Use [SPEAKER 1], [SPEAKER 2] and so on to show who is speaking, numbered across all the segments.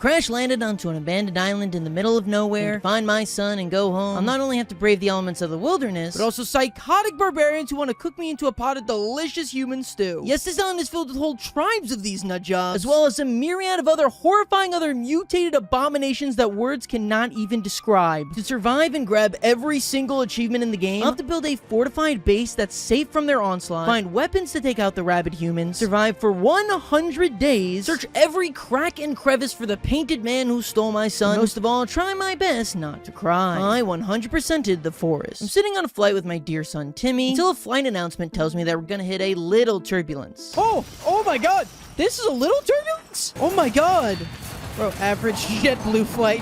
[SPEAKER 1] crash landed onto an abandoned island in the middle of nowhere, and to find my son and go home, I'll not only have to brave the elements of the wilderness, but also psychotic barbarians who want to cook me into a pot of delicious human stew. Yes, this island is filled with whole tribes of these nutjobs, as well as a myriad of other horrifying mutated abominations that words cannot even describe. To survive and grab every single achievement in the game, I'll have to build a fortified base that's safe from their onslaught, find weapons to take out the rabid humans, survive for 100 days, search every crack and crevice for the painted man who stole my son, and most of all, try my best not to cry. I 100%ed the forest. I'm sitting on a flight with my dear son Timmy, until a flight announcement tells me that we're gonna hit a little turbulence.
[SPEAKER 2] Oh my god! This is a little turbulence? Oh my god! Bro, average JetBlue flight.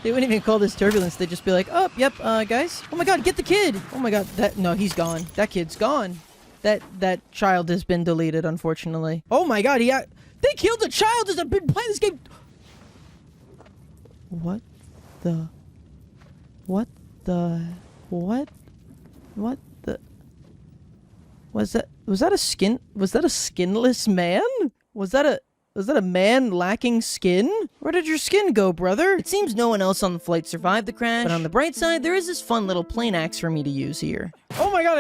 [SPEAKER 1] They wouldn't even call this turbulence. They'd just be like, oh, yep, guys.
[SPEAKER 2] Oh my god, get the kid! Oh my god, no, he's gone. That kid's gone.
[SPEAKER 1] That child has been deleted, unfortunately.
[SPEAKER 2] Oh my god, they killed a child as I've been playing this game.
[SPEAKER 1] What the? Was that a skinless man? Was that a man lacking skin?
[SPEAKER 2] Where did your skin go, brother?
[SPEAKER 1] It seems no one else on the flight survived the crash, but on the bright side, there is this fun little plane axe for me to use here.
[SPEAKER 2] Oh my god,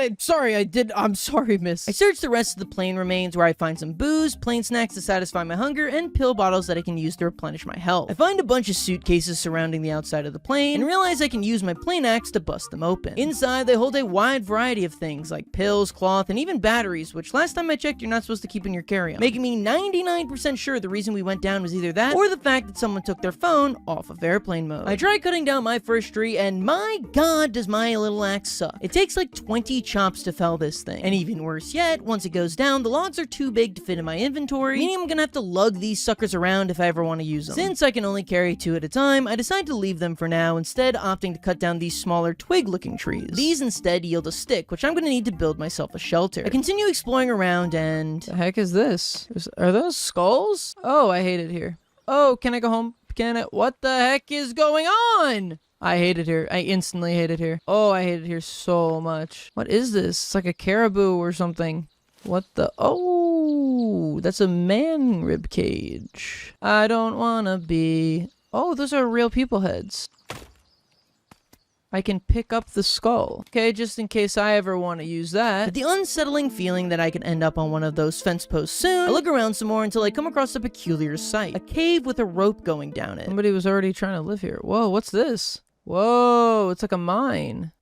[SPEAKER 2] I'm sorry, miss.
[SPEAKER 1] I search the rest of the plane remains where I find some booze, plain snacks to satisfy my hunger, and pill bottles that I can use to replenish my health. I find a bunch of suitcases surrounding the outside of the plane, and realize I can use my plane axe to bust them open. Inside, they hold a wide variety of things, like pills, cloth, and even batteries, which last time I checked, you're not supposed to keep in your carry-on, making me 99% sure the reason we went down was either that, or the fact that someone took their phone off of airplane mode. I tried cutting down my first tree, and my god, does my little axe suck. It takes like 20 chops to fell this thing. And even worse yet, once it goes down, the logs are too big to fit in my inventory, meaning I'm gonna have to lug these suckers around if I ever want to use them. Since I can only carry 2 at a time, I decide to leave them for now, instead opting to cut down these smaller twig-looking trees. These instead yield a stick, which I'm gonna need to build myself a shelter. I continue exploring around and...
[SPEAKER 2] The heck is this? Are those skulls? Oh, I hate it here. Oh, can I go home? What the heck is going on? I hate it here. I instantly hate it here. Oh, I hate it here so much. What is this? It's like a caribou or something. What the? Oh, that's a man rib cage. I don't wanna be... Oh, those are real people heads. I can pick up the skull. Okay, just in case I ever want to use that.
[SPEAKER 1] With the unsettling feeling that I could end up on one of those fence posts soon, I look around some more until I come across a peculiar sight. A cave with a rope going down it.
[SPEAKER 2] Somebody was already trying to live here. Whoa, what's this? Whoa, it's like a mine.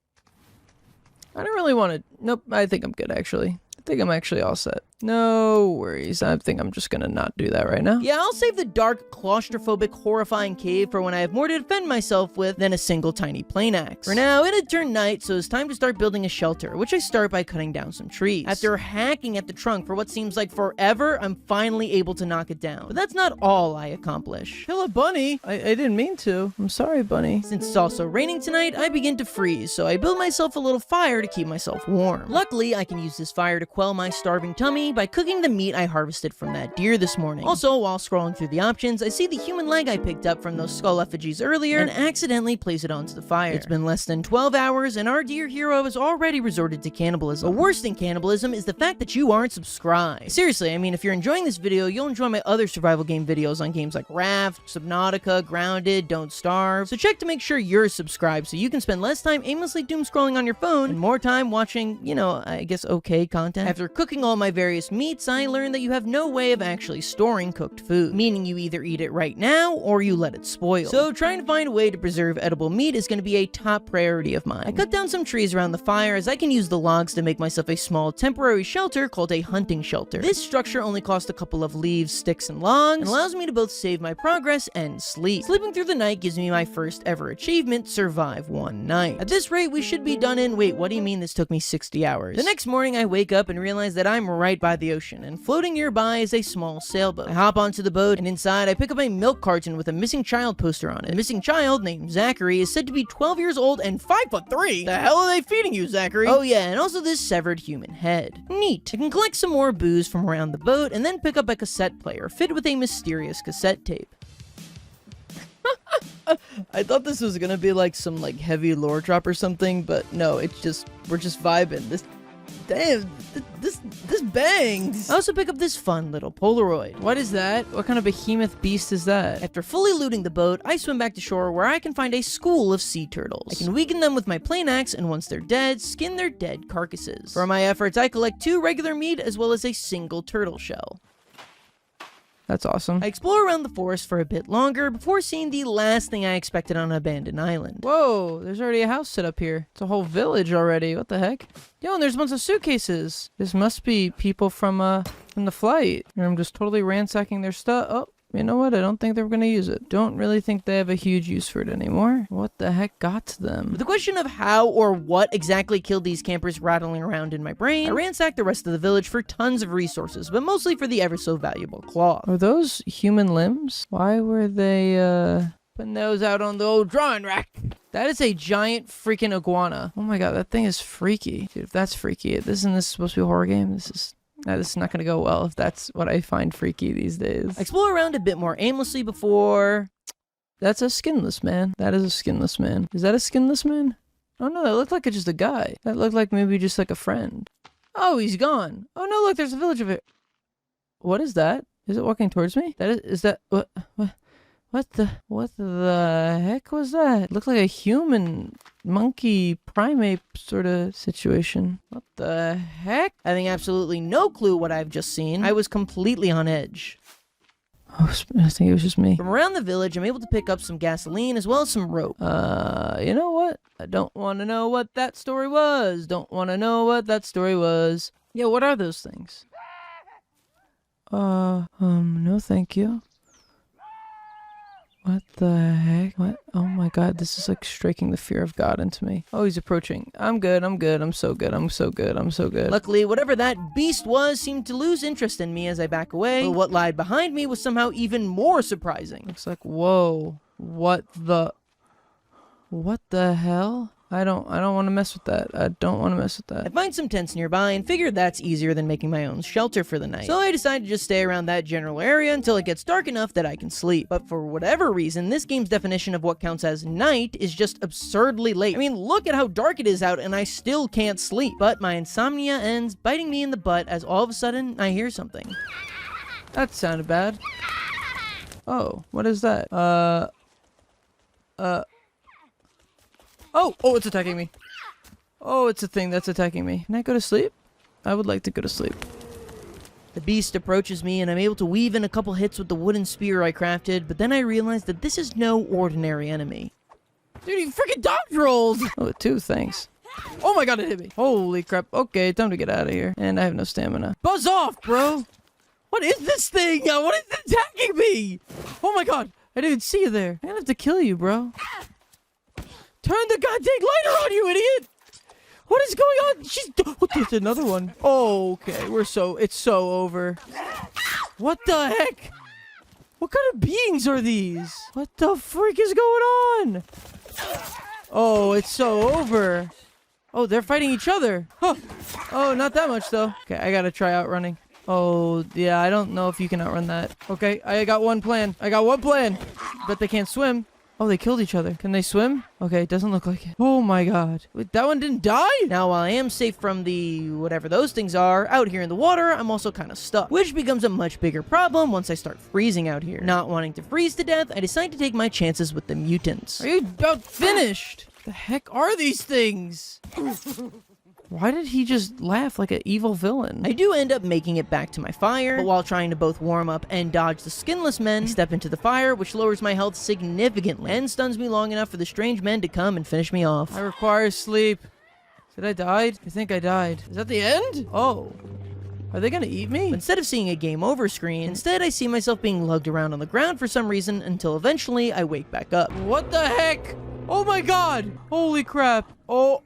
[SPEAKER 2] I don't really want to... Nope, I think I'm good, actually. I think I'm actually all set. No worries. I think I'm just gonna not do that right now.
[SPEAKER 1] Yeah, I'll save the dark, claustrophobic, horrifying cave for when I have more to defend myself with than a single tiny plane axe. For now, it had turned night, so it's time to start building a shelter, which I start by cutting down some trees. After hacking at the trunk for what seems like forever, I'm finally able to knock it down. But that's not all I accomplish.
[SPEAKER 2] Kill a bunny? I didn't mean to. I'm sorry, bunny.
[SPEAKER 1] Since it's also raining tonight, I begin to freeze, so I build myself a little fire to keep myself warm. Luckily, I can use this fire to quell my starving tummy by cooking the meat I harvested from that deer this morning. Also, while scrolling through the options, I see the human leg I picked up from those skull effigies earlier and accidentally place it onto the fire. It's been less than 12 hours and our dear hero has already resorted to cannibalism. But worse than cannibalism is the fact that you aren't subscribed. Seriously, I mean, if you're enjoying this video, you'll enjoy my other survival game videos on games like Raft, Subnautica, Grounded, Don't Starve. So check to make sure you're subscribed so you can spend less time aimlessly doom scrolling on your phone and more time watching, you know, I guess okay content. After cooking all my various meats, I learned that you have no way of actually storing cooked food, meaning you either eat it right now or you let it spoil. So trying to find a way to preserve edible meat is going to be a top priority of mine. I cut down some trees around the fire as I can use the logs to make myself a small temporary shelter called a hunting shelter. This structure only costs a couple of leaves, sticks, and logs, and allows me to both save my progress and sleep. Sleeping through the night gives me my first ever achievement, survive one night. At this rate, we should be done in, wait, what do you mean this took me 60 hours? The next morning, I wake up and realize that I'm right by the ocean, and floating nearby is a small sailboat. I hop onto the boat, and inside I pick up a milk carton with a missing child poster on it. The missing child, named Zachary, is said to be 12 years old and 5'3". The hell are they feeding you, Zachary? Oh yeah, and also this severed human head. Neat. I can collect some more booze from around the boat, and then pick up a cassette player fitted with a mysterious cassette tape.
[SPEAKER 2] I thought this was gonna be like some like heavy lore drop or something, but no, it's just, we're just vibing.
[SPEAKER 1] Damn, this bangs. I also pick up this fun little Polaroid.
[SPEAKER 2] What is that? What kind of behemoth beast is that?
[SPEAKER 1] After fully looting the boat, I swim back to shore where I can find a school of sea turtles. I can weaken them with my plane axe, and once they're dead, skin their dead carcasses. For my efforts, I collect 2 regular meat as well as a single turtle shell.
[SPEAKER 2] That's awesome.
[SPEAKER 1] I explore around the forest for a bit longer before seeing the last thing I expected on an abandoned island.
[SPEAKER 2] Whoa, there's already a house set up here. It's a whole village already. What the heck? Yo, and there's a bunch of suitcases. This must be people from the flight. And I'm just totally ransacking their stuff. Oh, you know what? I don't think they're gonna use it. Don't really think they have a huge use for it anymore. What the heck got to them?
[SPEAKER 1] With the question of how or what exactly killed these campers rattling around in my brain, I ransacked the rest of the village for tons of resources, but mostly for the ever so valuable cloth.
[SPEAKER 2] Are those human limbs? Why were they, putting those out on the old drawing rack? That is a giant freaking iguana. Oh my god, that thing is freaky. Dude, if that's freaky, isn't this supposed to be a horror game? This is not gonna go well if that's what I find freaky these days.
[SPEAKER 1] I explore around a bit more aimlessly before...
[SPEAKER 2] That's a skinless man. That is a skinless man. Is that a skinless man? Oh no, that looked like just a guy. That looked like maybe just like a friend. Oh, he's gone. Oh no, look, there's a village of it. What is that? Is it walking towards me? Is that what the heck was that? It looked like a human monkey primate sort of situation. What the heck?
[SPEAKER 1] Having absolutely no clue what I've just seen, I was completely on edge.
[SPEAKER 2] Oh, I think it was just me.
[SPEAKER 1] From around the village, I'm able to pick up some gasoline as well as some rope.
[SPEAKER 2] You know what? I don't want to know what that story was. Don't want to know what that story was. Yeah, what are those things? No thank you. What the heck? What? Oh my god, this is like striking the fear of God into me. Oh, he's approaching. I'm good, I'm so good, I'm so good.
[SPEAKER 1] Luckily, whatever that beast was seemed to lose interest in me as I back away, but what lied behind me was somehow even more surprising.
[SPEAKER 2] Looks like, whoa. What the hell? I don't want to mess with that. I don't want to mess with that.
[SPEAKER 1] I find some tents nearby and figured that's easier than making my own shelter for the night. So I decide to just stay around that general area until it gets dark enough that I can sleep. But for whatever reason, this game's definition of what counts as night is just absurdly late. I mean, look at how dark it is out and I still can't sleep. But my insomnia ends biting me in the butt as all of a sudden I hear something.
[SPEAKER 2] That sounded bad. Oh, what is that? Oh, it's attacking me. Oh, it's a thing that's attacking me. Can I go to sleep? I would like to go to sleep.
[SPEAKER 1] The beast approaches me and I'm able to weave in a couple hits with the wooden spear I crafted, but then I realize that this is no ordinary enemy.
[SPEAKER 2] Dude, he freaking dodge rolled! Oh, 2, thanks. Oh my god, it hit me. Holy crap. Okay, time to get out of here. And I have no stamina. Buzz off, bro! What is this thing? What is it attacking me? Oh my god, I didn't even see you there. I'm gonna have to kill you, bro. Turn the goddamn lighter on, you idiot! What is going on? What? There's another one. Oh, okay. It's so over. What the heck? What kind of beings are these? What the freak is going on? Oh, it's so over. Oh, they're fighting each other. Huh. Oh, not that much though. Okay, I gotta try outrunning. Oh, yeah, I don't know if you can outrun that. Okay, I got one plan. But they can't swim. Oh, they killed each other. Can they swim? Okay, it doesn't look like it. Oh my god. Wait, that one didn't die?
[SPEAKER 1] Now, while I am safe from the whatever those things are, out here in the water, I'm also kind of stuck. Which becomes a much bigger problem once I start freezing out here. Not wanting to freeze to death, I decide to take my chances with the mutants.
[SPEAKER 2] Are you about finished? The heck are these things? Why did he just laugh like an evil villain?
[SPEAKER 1] I do end up making it back to my fire, but while trying to both warm up and dodge the skinless men, I step into the fire, which lowers my health significantly and stuns me long enough for the strange men to come and finish me off.
[SPEAKER 2] I require sleep. Did I die? I think I died. Is that the end? Oh. Are they gonna eat me?
[SPEAKER 1] Instead of seeing a game over screen, instead I see myself being lugged around on the ground for some reason until eventually I wake back up.
[SPEAKER 2] What the heck? Oh my god! Holy crap. Oh.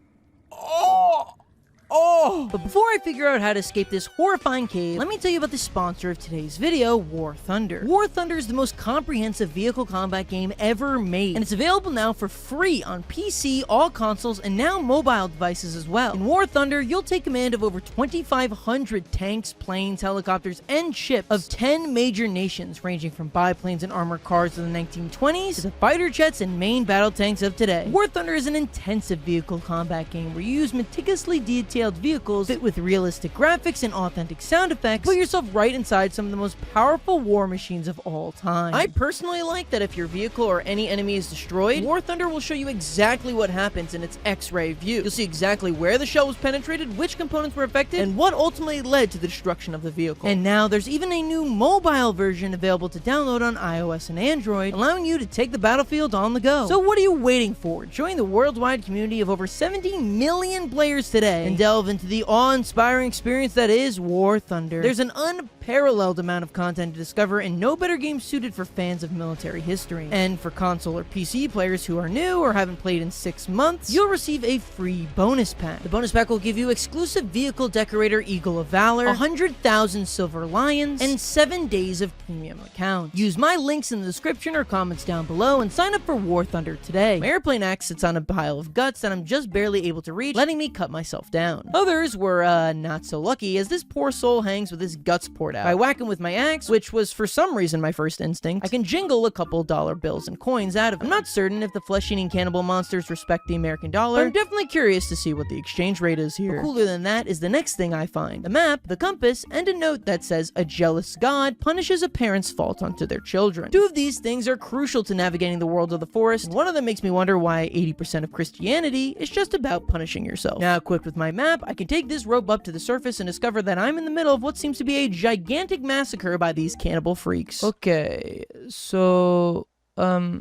[SPEAKER 1] But before I figure out how to escape this horrifying cave, let me tell you about the sponsor of today's video, War Thunder. War Thunder is the most comprehensive vehicle combat game ever made, and it's available now for free on PC, all consoles, and now mobile devices as well. In War Thunder, you'll take command of over 2,500 tanks, planes, helicopters, and ships of 10 major nations, ranging from biplanes and armored cars of the 1920s to the fighter jets and main battle tanks of today. War Thunder is an intensive vehicle combat game where you use meticulously detailed scaled vehicles fit with realistic graphics and authentic sound effects, put yourself right inside some of the most powerful war machines of all time. I personally like that if your vehicle or any enemy is destroyed, War Thunder will show you exactly what happens in its X-ray view. You'll see exactly where the shell was penetrated, which components were affected, and what ultimately led to the destruction of the vehicle. And now there's even a new mobile version available to download on iOS and Android, allowing you to take the battlefield on the go. So what are you waiting for? Join the worldwide community of over 70 million players today and delve into the awe-inspiring experience that is War Thunder. There's an unparalleled amount of content to discover, and no better game suited for fans of military history. And for console or PC players who are new or haven't played in 6 months, you'll receive a free bonus pack. The bonus pack will give you exclusive vehicle decorator Eagle of Valor, 100,000 Silver Lions, and 7 days of premium accounts. Use my links in the description or comments down below and sign up for War Thunder today. My airplane axe sits on a pile of guts that I'm just barely able to reach, letting me cut myself down. Others were, not so lucky, as this poor soul hangs with his guts poured out. By whacking with my axe, which was for some reason my first instinct, I can jingle a couple dollar bills and coins out of it. I'm not certain if the flesh-eating cannibal monsters respect the American dollar, but I'm definitely curious to see what the exchange rate is here. But cooler than that is the next thing I find: the map, the compass, and a note that says a jealous god punishes a parent's fault onto their children. 2 of these things are crucial to navigating the world of the forest, and one of them makes me wonder why 80% of Christianity is just about punishing yourself. Now equipped with my map, I can take this rope up to the surface and discover that I'm in the middle of what seems to be a gigantic massacre by these cannibal freaks.
[SPEAKER 2] Okay, so, okay,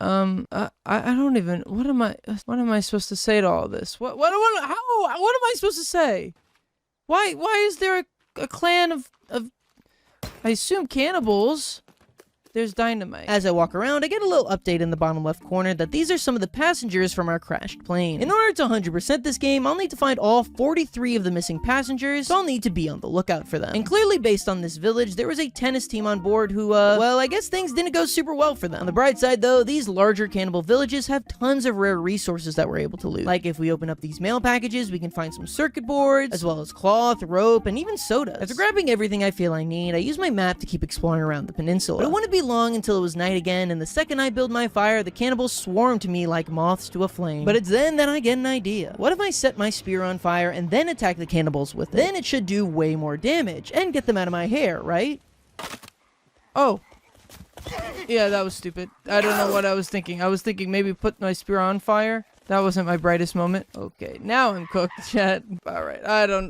[SPEAKER 2] I don't even, what am I supposed to say to all this? What am I supposed to say? Why is there a clan of, I assume cannibals? There's dynamite.
[SPEAKER 1] As I walk around, I get a little update in the bottom left corner that these are some of the passengers from our crashed plane. In order to 100% this game, I'll need to find all 43 of the missing passengers, so I'll need to be on the lookout for them. And clearly based on this village, there was a tennis team on board who, well, I guess things didn't go super well for them. On the bright side though, these larger cannibal villages have tons of rare resources that we're able to loot. Like if we open up these mail packages, we can find some circuit boards, as well as cloth, rope, and even sodas. After grabbing everything I feel I need, I use my map to keep exploring around the peninsula. But it wouldn't be long until it was night again, and the second I build my fire, the cannibals swarm to me like moths to a flame. But it's then that I get an idea. What if I set my spear on fire and then attack the cannibals with it? Then it should do way more damage and get them out of my hair, right?
[SPEAKER 2] Oh. Yeah, that was stupid. I don't know what I was thinking. I was thinking maybe put my spear on fire. That wasn't my brightest moment. Okay, now I'm cooked, chat. Alright,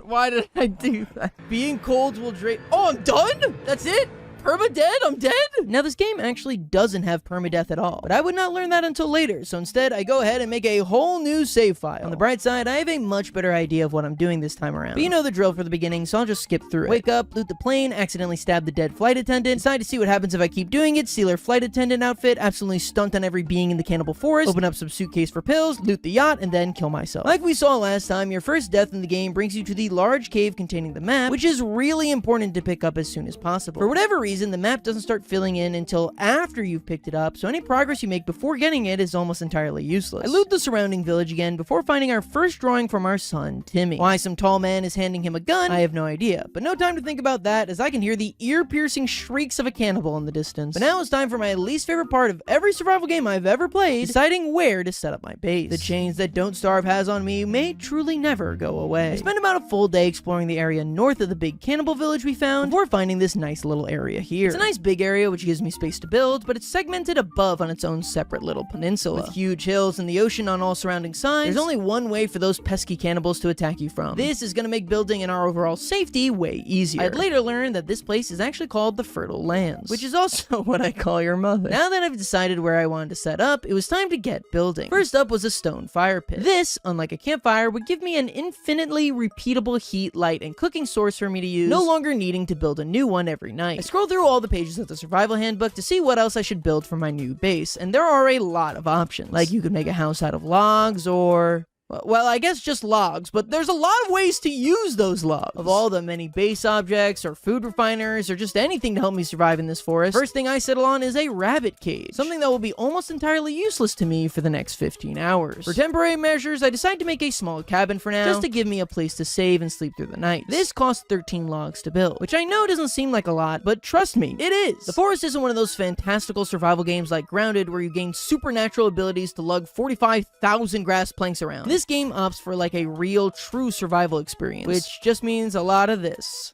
[SPEAKER 2] why did I do that? Being cold will drain. Oh, I'm done? That's it? Permadead? I'm dead?
[SPEAKER 1] Now this game actually doesn't have permadeath at all, but I would not learn that until later, so instead I go ahead and make a whole new save file. On the bright side, I have a much better idea of what I'm doing this time around. But you know the drill for the beginning, so I'll just skip through it. Wake up, loot the plane, accidentally stab the dead flight attendant, decide to see what happens if I keep doing it, steal her flight attendant outfit, absolutely stunt on every being in the cannibal forest, open up some suitcase for pills, loot the yacht, and then kill myself. Like we saw last time, your first death in the game brings you to the large cave containing the map, which is really important to pick up as soon as possible. For whatever reason, the map doesn't start filling in until after you've picked it up, so any progress you make before getting it is almost entirely useless. I loot the surrounding village again before finding our first drawing from our son, Timmy. Why some tall man is handing him a gun, I have no idea, but no time to think about that as I can hear the ear-piercing shrieks of a cannibal in the distance. But now it's time for my least favorite part of every survival game I've ever played, deciding where to set up my base. The chains that Don't Starve has on me may truly never go away. I spent about a full day exploring the area north of the big cannibal village we found before finding this nice little area here. It's a nice big area which gives me space to build, but it's segmented above on its own separate little peninsula. With huge hills and the ocean on all surrounding sides, there's only one way for those pesky cannibals to attack you from. This is gonna make building and our overall safety way easier. I'd later learn that this place is actually called the Fertile Lands, which is also what I call your mother. Now that I've decided where I wanted to set up, it was time to get building. First up was a stone fire pit. This, unlike a campfire, would give me an infinitely repeatable heat, light, and cooking source for me to use, no longer needing to build a new one every night. I scroll through all the pages of the survival handbook to see what else I should build for my new base, and there are a lot of options. Like you could make a house out of logs, or Well, I guess just logs, but there's a lot of ways to use those logs. Of all the many base objects, or food refiners, or just anything to help me survive in this forest, first thing I settle on is a rabbit cage. Something that will be almost entirely useless to me for the next 15 hours. For temporary measures, I decide to make a small cabin for now, just to give me a place to save and sleep through the night. This costs 13 logs to build, which I know doesn't seem like a lot, but trust me, it is. The forest isn't one of those fantastical survival games like Grounded, where you gain supernatural abilities to lug 45,000 grass planks around. This game opts for like a real, true survival experience, which just means a lot of this.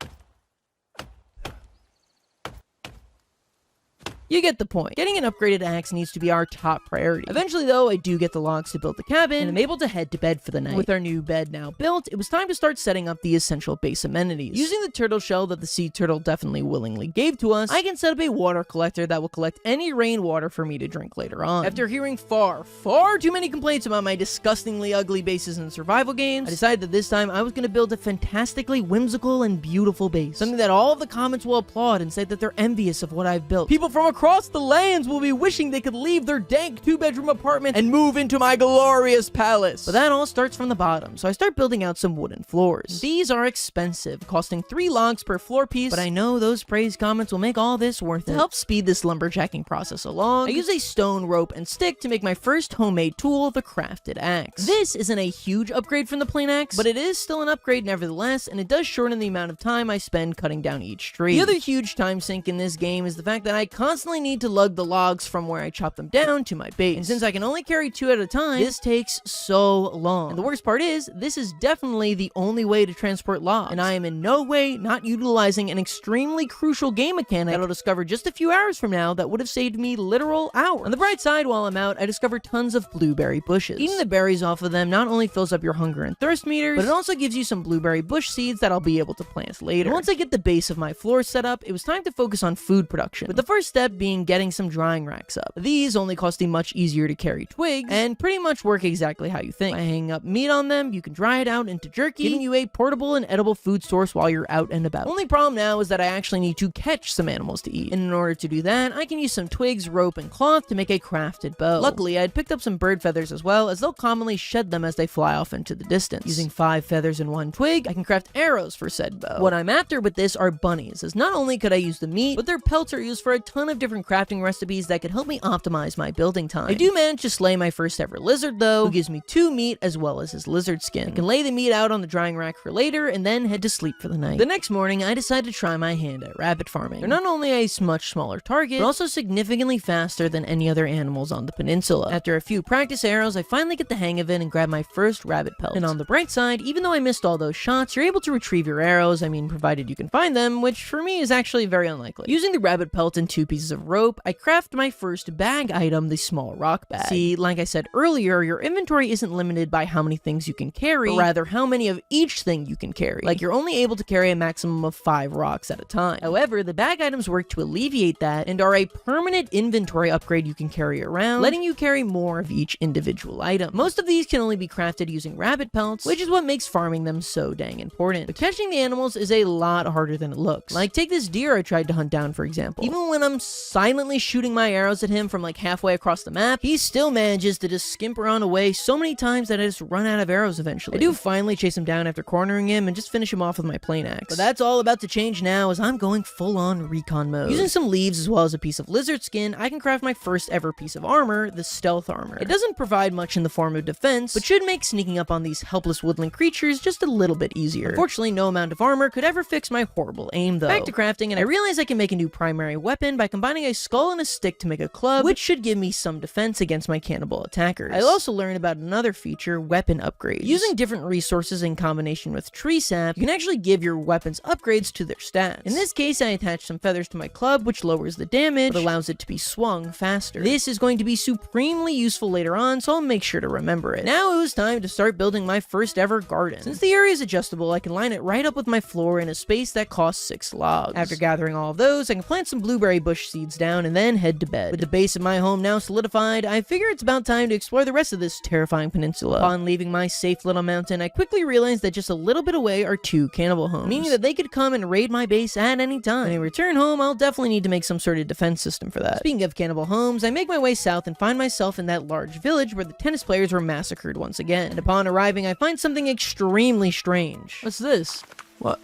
[SPEAKER 1] You get the point. Getting an upgraded axe needs to be our top priority. Eventually, though, I do get the logs to build the cabin, and I'm able to head to bed for the night. With our new bed now built, it was time to start setting up the essential base amenities. Using the turtle shell that the sea turtle definitely willingly gave to us, I can set up a water collector that will collect any rainwater for me to drink later on. After hearing far too many complaints about my disgustingly ugly bases in survival games, I decided that this time I was going to build a fantastically whimsical and beautiful base. Something that all of the comments will applaud and say that they're envious of what I've built. People from across the lands will be wishing they could leave their dank 2-bedroom apartment and move into my glorious palace. But that all starts from the bottom, so I start building out some wooden floors. These are expensive, costing 3 logs per floor piece, but I know those praise comments will make all this worth it. To help speed this lumberjacking process along, I use a stone, rope, and stick to make my first homemade tool, the crafted axe. This isn't a huge upgrade from the plain axe, but it is still an upgrade nevertheless, and it does shorten the amount of time I spend cutting down each tree. The other huge time sink in this game is the fact that I constantly need to lug the logs from where I chop them down to my base. And since I can only carry 2 at a time, this takes so long. And the worst part is, this is definitely the only way to transport logs, and I am in no way not utilizing an extremely crucial game mechanic that I'll discover just a few hours from now that would have saved me literal hours. On the bright side, while I'm out, I discover tons of blueberry bushes. Eating the berries off of them not only fills up your hunger and thirst meters, but it also gives you some blueberry bush seeds that I'll be able to plant later. And once I get the base of my floor set up, it was time to focus on food production, with the first step being getting some drying racks up. These only cost a much easier to carry twigs, and pretty much work exactly how you think. By hanging up meat on them, you can dry it out into jerky, giving you a portable and edible food source while you're out and about. Only problem now is that I actually need to catch some animals to eat, and in order to do that, I can use some twigs, rope, and cloth to make a crafted bow. Luckily, I had picked up some bird feathers as well, as they'll commonly shed them as they fly off into the distance. Using 5 feathers and 1 twig, I can craft arrows for said bow. What I'm after with this are bunnies, as not only could I use the meat, but their pelts are used for a ton of different crafting recipes that could help me optimize my building time. I do manage to slay my first ever lizard though, who gives me 2 meat as well as his lizard skin. I can lay the meat out on the drying rack for later and then head to sleep for the night. The next morning, I decide to try my hand at rabbit farming. They're not only a much smaller target, but also significantly faster than any other animals on the peninsula. After a few practice arrows, I finally get the hang of it and grab my first rabbit pelt. And on the bright side, even though I missed all those shots, you're able to retrieve your arrows, provided you can find them, which for me is actually very unlikely. Using the rabbit pelt and 2 pieces of rope, I craft my first bag item, the small rock bag. See, like I said earlier, your inventory isn't limited by how many things you can carry, but rather how many of each thing you can carry. Like, you're only able to carry a maximum of 5 rocks at a time. However, the bag items work to alleviate that and are a permanent inventory upgrade you can carry around, letting you carry more of each individual item. Most of these can only be crafted using rabbit pelts, which is what makes farming them so dang important. But catching the animals is a lot harder than it looks. Like, take this deer I tried to hunt down, for example. Even when I'm silently shooting my arrows at him from like halfway across the map, he still manages to just skimp around away so many times that I just run out of arrows eventually. I do finally chase him down after cornering him and just finish him off with my plain axe. But that's all about to change now, as I'm going full-on recon mode. Using some leaves as well as a piece of lizard skin, I can craft my first ever piece of armor, the stealth armor. It doesn't provide much in the form of defense, but should make sneaking up on these helpless woodland creatures just a little bit easier. Unfortunately, no amount of armor could ever fix my horrible aim though. Back to crafting, and I realize I can make a new primary weapon by combining a skull and a stick to make a club, which should give me some defense against my cannibal attackers. I also learned about another feature, weapon upgrades. Using different resources in combination with tree sap, you can actually give your weapons upgrades to their stats. In this case, I attached some feathers to my club, which lowers the damage, but allows it to be swung faster. This is going to be supremely useful later on, so I'll make sure to remember it. Now it was time to start building my first ever garden. Since the area is adjustable, I can line it right up with my floor in a space that costs 6 logs. After gathering all of those, I can plant some blueberry bush seeds seeds down, and then head to bed. With the base of my home now solidified, I figure it's about time to explore the rest of this terrifying peninsula. Upon leaving my safe little mountain, I quickly realized that just a little bit away are 2 cannibal homes, meaning that they could come and raid my base at any time. When I return home, I'll definitely need to make some sort of defense system for that. Speaking of cannibal homes, I make my way south and find myself in that large village where the tennis players were massacred once again. And upon arriving, I find something extremely strange.
[SPEAKER 2] What's this? What?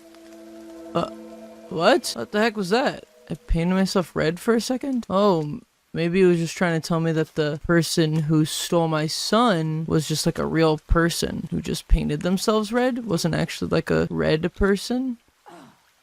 [SPEAKER 2] What? What the heck was that? I painted myself red for a second? Oh, maybe it was just trying to tell me that the person who stole my son was just like a real person who just painted themselves red? Wasn't actually like a red person?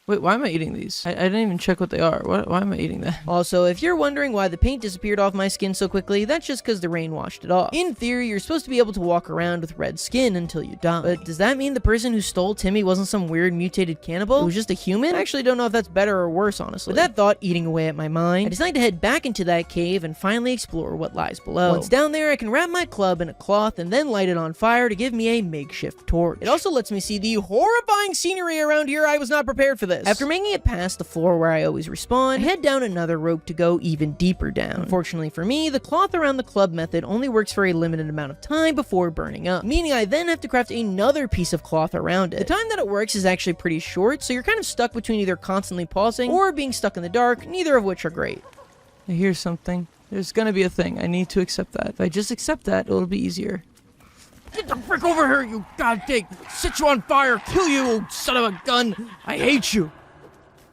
[SPEAKER 2] Wait, why am I eating these? I didn't even check what they are. Why am I eating that?
[SPEAKER 1] Also, if you're wondering why the paint disappeared off my skin so quickly, that's just because the rain washed it off. In theory, you're supposed to be able to walk around with red skin until you die. But does that mean the person who stole Timmy wasn't some weird mutated cannibal? It was just a human? I actually don't know if that's better or worse, honestly. With that thought eating away at my mind, I decide to head back into that cave and finally explore what lies below. Once down there, I can wrap my club in a cloth and then light it on fire to give me a makeshift torch. It also lets me see the horrifying scenery around here. I was not prepared for this. After making it past the floor where I always respawn, I head down another rope to go even deeper down. Unfortunately for me, the cloth around the club method only works for a limited amount of time before burning up, meaning I then have to craft another piece of cloth around it. The time that it works is actually pretty short, so you're kind of stuck between either constantly pausing or being stuck in the dark, neither of which are great.
[SPEAKER 2] I hear something. There's gonna be a thing. I need to accept that. If I just accept that, it'll be easier.
[SPEAKER 1] Get the frick over here, you goddamn! Set you on fire, kill you, old son of a gun! I hate you!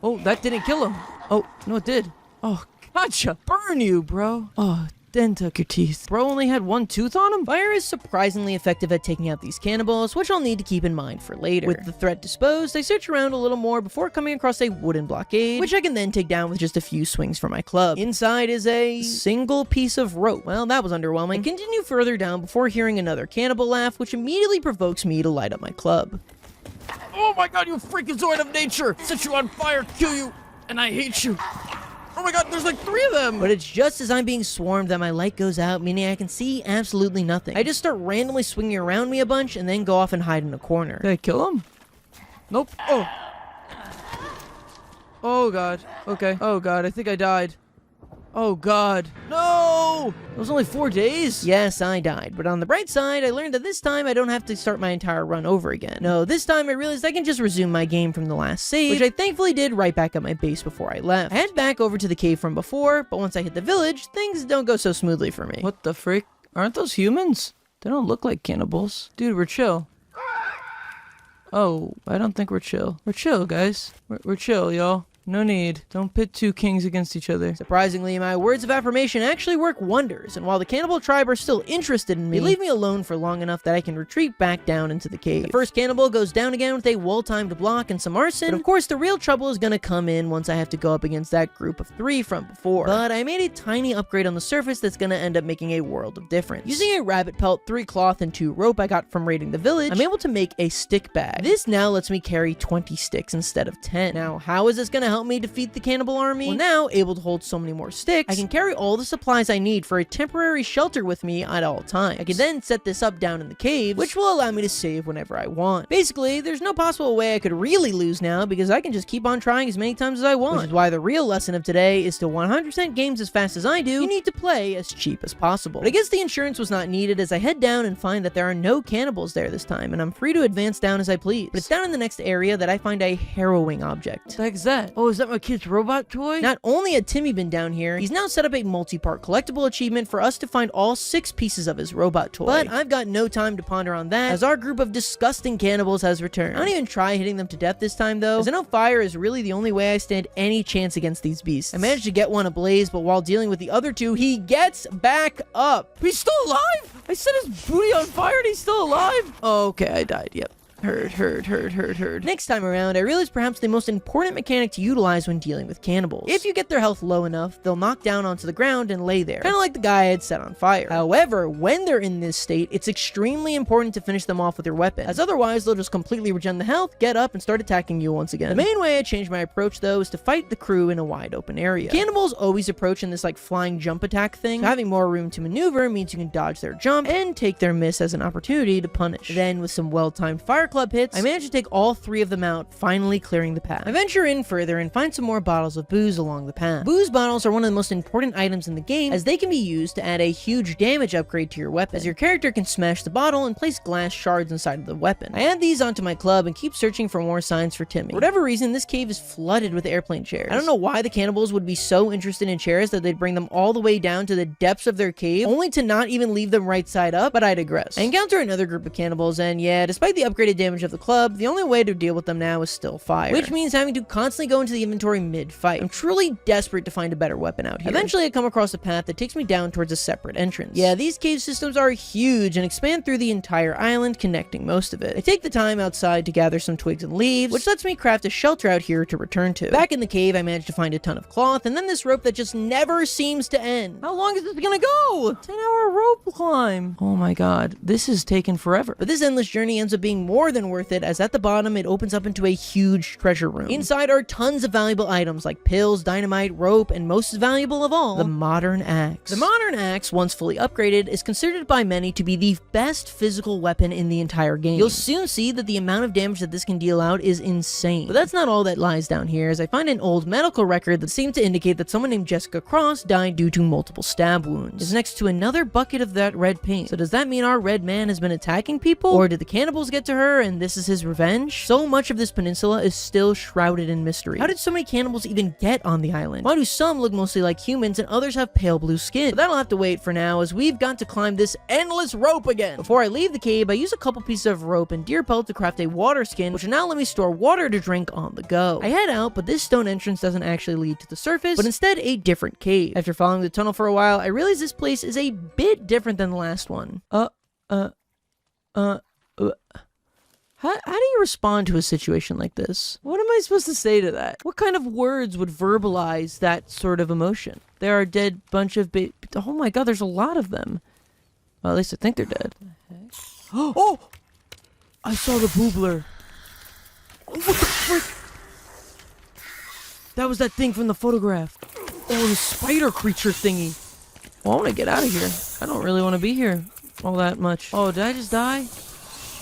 [SPEAKER 2] Oh, that didn't kill him. Oh, no, it did. Oh, gotcha. Burn you, bro. Oh, then took your teeth. Bro only had 1 tooth on him?
[SPEAKER 1] Fire is surprisingly effective at taking out these cannibals, which I'll need to keep in mind for later. With the threat disposed, I search around a little more before coming across a wooden blockade, which I can then take down with just a few swings from my club. Inside is a single piece of rope. Well, that was underwhelming. I continue further down before hearing another cannibal laugh, which immediately provokes me to light up my club.
[SPEAKER 2] Oh my god, you freakazoid of nature! Set you on fire, kill you, and I hate you. Oh my god, there's like 3 of them!
[SPEAKER 1] But it's just as I'm being swarmed that my light goes out, meaning I can see absolutely nothing. I just start randomly swinging around me a bunch and then go off and hide in a corner.
[SPEAKER 2] Did I kill him? Nope. Oh. Oh god. Okay. Oh god, I think I died. Oh god. No! It was only 4 days?
[SPEAKER 1] Yes, I died, but on the bright side, I learned that this time I don't have to start my entire run over again. No, this time I realized I can just resume my game from the last save, which I thankfully did right back at my base before I left. I head back over to the cave from before, but once I hit the village, things don't go so smoothly for me.
[SPEAKER 2] What the frick? Aren't those humans? They don't look like cannibals. Dude, we're chill. Oh, I don't think we're chill. We're chill, guys. We're chill, y'all. No need. Don't pit 2 kings against each other.
[SPEAKER 1] Surprisingly, my words of affirmation actually work wonders, and while the cannibal tribe are still interested in me, they leave me alone for long enough that I can retreat back down into the cave. The first cannibal goes down again with a well-timed block and some arson, but of course the real trouble is gonna come in once I have to go up against that group of 3 from before. But I made a tiny upgrade on the surface that's gonna end up making a world of difference. Using a rabbit pelt, 3 cloth, and 2 rope I got from raiding the village, I'm able to make a stick bag. This now lets me carry 20 sticks instead of 10. Now, how is this gonna help me defeat the cannibal army? Well, now, able to hold so many more sticks, I can carry all the supplies I need for a temporary shelter with me at all times. I can then set this up down in the caves, which will allow me to save whenever I want. Basically, there's no possible way I could really lose now because I can just keep on trying as many times as I want. Which is why the real lesson of today is to 100% games as fast as I do, you need to play as cheap as possible. But I guess the insurance was not needed as I head down and find that there are no cannibals there this time, and I'm free to advance down as I please. But it's down in the next area that I find a harrowing object.
[SPEAKER 2] What the heck's that? Oh, is that my kid's robot toy?
[SPEAKER 1] Not only had Timmy been down here, he's now set up a multi-part collectible achievement for us to find all 6 pieces of his robot toy. But I've got no time to ponder on that, as our group of disgusting cannibals has returned. I don't even try hitting them to death this time though, as I know fire is really the only way I stand any chance against these beasts. I managed to get one ablaze, but while dealing with the other 2, he gets back up.
[SPEAKER 2] He's still alive? I set his booty on fire and he's still alive? Oh, okay, I died, yep. Heard.
[SPEAKER 1] Next time around, I realized perhaps the most important mechanic to utilize when dealing with cannibals. If you get their health low enough, they'll knock down onto the ground and lay there, kind of like the guy I had set on fire. However, when they're in this state, it's extremely important to finish them off with your weapon, as otherwise they'll just completely regen the health, get up, and start attacking you once again. The main way I changed my approach though is to fight the crew in a wide open area. Cannibals always approach in this like flying jump attack thing, so having more room to maneuver means you can dodge their jump and take their miss as an opportunity to punish. Then with some well-timed fire club hits, I manage to take all 3 of them out, finally clearing the path. I venture in further and find some more bottles of booze along the path. Booze bottles are one of the most important items in the game, as they can be used to add a huge damage upgrade to your weapon, as your character can smash the bottle and place glass shards inside of the weapon. I add these onto my club and keep searching for more signs for Timmy. For whatever reason, this cave is flooded with airplane chairs. I don't know why the cannibals would be so interested in chairs that they'd bring them all the way down to the depths of their cave, only to not even leave them right side up, but I digress. I encounter another group of cannibals, and yeah, despite the upgraded damage of the club, the only way to deal with them now is still fire, which means having to constantly go into the inventory mid-fight. I'm truly desperate to find a better weapon out here. Eventually, I come across a path that takes me down towards a separate entrance. Yeah, these cave systems are huge and expand through the entire island, connecting most of it. I take the time outside to gather some twigs and leaves, which lets me craft a shelter out here to return to. Back in the cave, I managed to find a ton of cloth, and then this rope that just never seems to end.
[SPEAKER 2] How long is this gonna go? 10-hour rope climb. Oh my god, this is taking forever.
[SPEAKER 1] But this endless journey ends up being more than worth it, as at the bottom it opens up into a huge treasure room. Inside are tons of valuable items like pills, dynamite, rope, and most valuable of all, the modern axe. The modern axe, once fully upgraded, is considered by many to be the best physical weapon in the entire game. You'll soon see that the amount of damage that this can deal out is insane. But that's not all that lies down here, as I find an old medical record that seems to indicate that someone named Jessica Cross died due to multiple stab wounds. It's next to another bucket of that red paint. So does that mean our red man has been attacking people? Or did the cannibals get to her and this is his revenge? So much of this peninsula is still shrouded in mystery. How did so many cannibals even get on the island? Why do some look mostly like humans and others have pale blue skin? But that'll have to wait for now, as we've got to climb this endless rope again. Before I leave the cave, I use a couple pieces of rope and deer pelt to craft a water skin, which will now let me store water to drink on the go. I head out, but this stone entrance doesn't actually lead to the surface, but instead a different cave. After following the tunnel for a while, I realize this place is a bit different than the last one. How do you respond to a situation like this? What am I supposed to say to that? What kind of words would verbalize that sort of emotion? There are a dead bunch of oh my god, there's a lot of them. Well, at least I think they're dead. Oh! I saw the boobler. Oh, what the frick? That was that thing from the photograph. Oh, the spider creature thingy. Well, I want to get out of here. I don't really want to be here all that much. Oh, did I just die?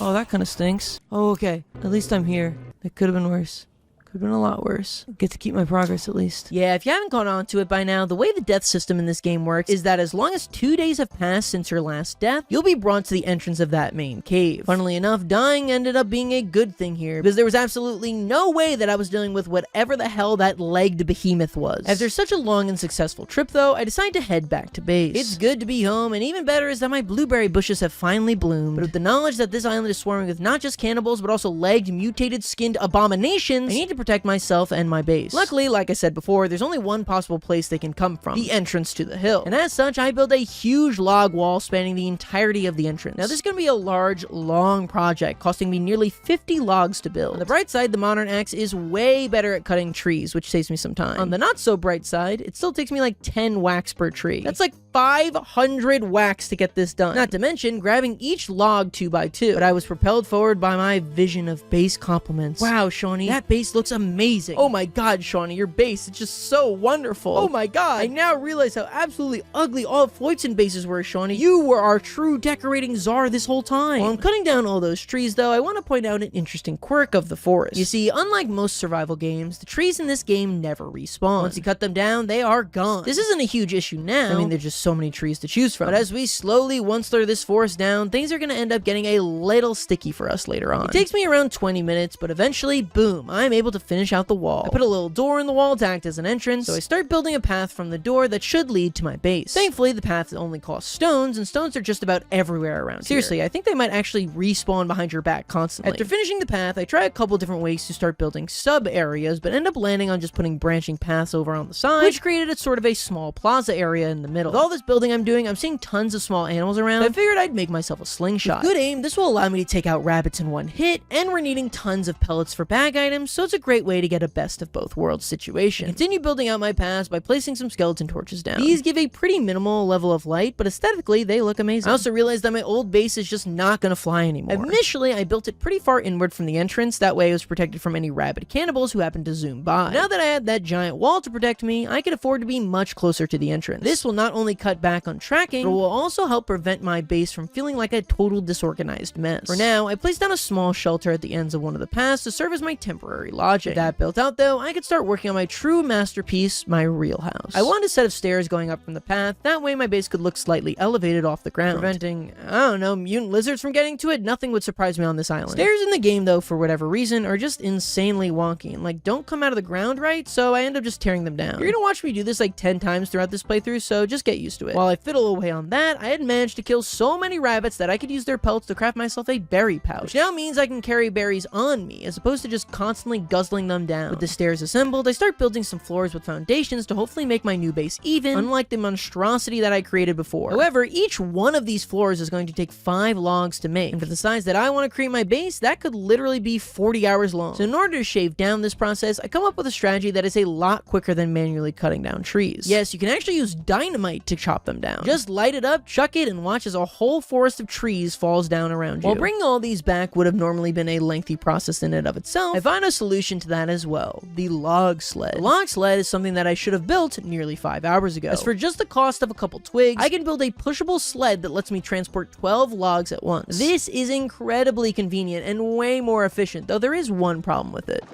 [SPEAKER 1] Oh, that kind of stinks. Oh, okay. At least I'm here. It could have been worse. Could have been a lot worse. Get to keep my progress at least. Yeah, if you haven't caught on to it by now, the way the death system in this game works is that as long as 2 days have passed since your last death, you'll be brought to the entrance of that main cave. Funnily enough, dying ended up being a good thing here, because there was absolutely no way that I was dealing with whatever the hell that legged behemoth was. After such a long and successful trip though, I decided to head back to base. It's good to be home, and even better is that my blueberry bushes have finally bloomed. But with the knowledge that this island is swarming with not just cannibals, but also legged, mutated, skinned abominations, I need to protect myself and my base. Luckily, like I said before, there's only one possible place they can come from: the entrance to the hill. And as such, I built a huge log wall spanning the entirety of the entrance. Now, this is going to be a large, long project, costing me nearly 50 logs to build. On the bright side, the modern axe is way better at cutting trees, which saves me some time. On the not so bright side, it still takes me like 10 whacks per tree. That's like 500 whacks to get this done. Not to mention grabbing each log 2 by 2. But I was propelled forward by my vision of base compliments. Wow, Shawnee, that base looks amazing. Oh my god, Shawnee, your base is just so wonderful. Oh my god, I now realize how absolutely ugly all of Floydson bases were, Shawnee. You were our true decorating czar this whole time. While I'm cutting down all those trees though, I want to point out an interesting quirk of the forest. You see, unlike most survival games, the trees in this game never respawn. Once you cut them down, they are gone. This isn't a huge issue now. I mean, there's just so many trees to choose from. But as we slowly one-slur this forest down, things are going to end up getting a little sticky for us later on. It takes me around 20 minutes, but eventually, boom, I'm able to finish out the wall. I put a little door in the wall to act as an entrance, so I start building a path from the door that should lead to my base. Thankfully, the path only costs stones, and stones are just about everywhere around Seriously, here. I think they might actually respawn behind your back constantly. After finishing the path, I try a couple different ways to start building sub-areas, but end up landing on just putting branching paths over on the side, which created a sort of a small plaza area in the middle. With all this building I'm doing, I'm seeing tons of small animals around, so I figured I'd make myself a slingshot. With good aim, this will allow me to take out rabbits in one hit, and we're needing tons of pellets for bag items, so it's a great way to get a best of both worlds situation. I continue building out my paths by placing some skeleton torches down. These give a pretty minimal level of light, but aesthetically, they look amazing. I also realized that my old base is just not gonna fly anymore. Initially, I built it pretty far inward from the entrance, that way it was protected from any rabid cannibals who happened to zoom by. Now that I had that giant wall to protect me, I can afford to be much closer to the entrance. This will not only cut back on tracking, but will also help prevent my base from feeling like a total disorganized mess. For now, I placed down a small shelter at the ends of one of the paths to serve as my temporary lodging. With that built out though, I could start working on my true masterpiece, my real house. I wanted a set of stairs going up from the path, that way my base could look slightly elevated off the ground, preventing, I don't know, mutant lizards from getting to it. Nothing would surprise me on this island. Stairs in the game though, for whatever reason, are just insanely wonky and like don't come out of the ground right, so I end up just tearing them down. You're gonna watch me do this like 10 times throughout this playthrough, so just get used to it. While I fiddle away on that, I had managed to kill so many rabbits that I could use their pelts to craft myself a berry pouch, which now means I can carry berries on me as opposed to just constantly guzzling them down. With the stairs assembled, I start building some floors with foundations to hopefully make my new base even, unlike the monstrosity that I created before. However, each one of these floors is going to take 5 logs to make, and for the size that I want to create my base, that could literally be 40 hours long. So in order to shave down this process, I come up with a strategy that is a lot quicker than manually cutting down trees. Yes, you can actually use dynamite to chop them down. Just light it up, chuck it, and watch as a whole forest of trees falls down around you. While bringing all these back would have normally been a lengthy process in and of itself, I find a solution to that as well: the log sled. The log sled is something that I should have built nearly 5 hours ago, as for just the cost of a couple twigs, I can build a pushable sled that lets me transport 12 logs at once. This is incredibly convenient and way more efficient, though there is one problem with it.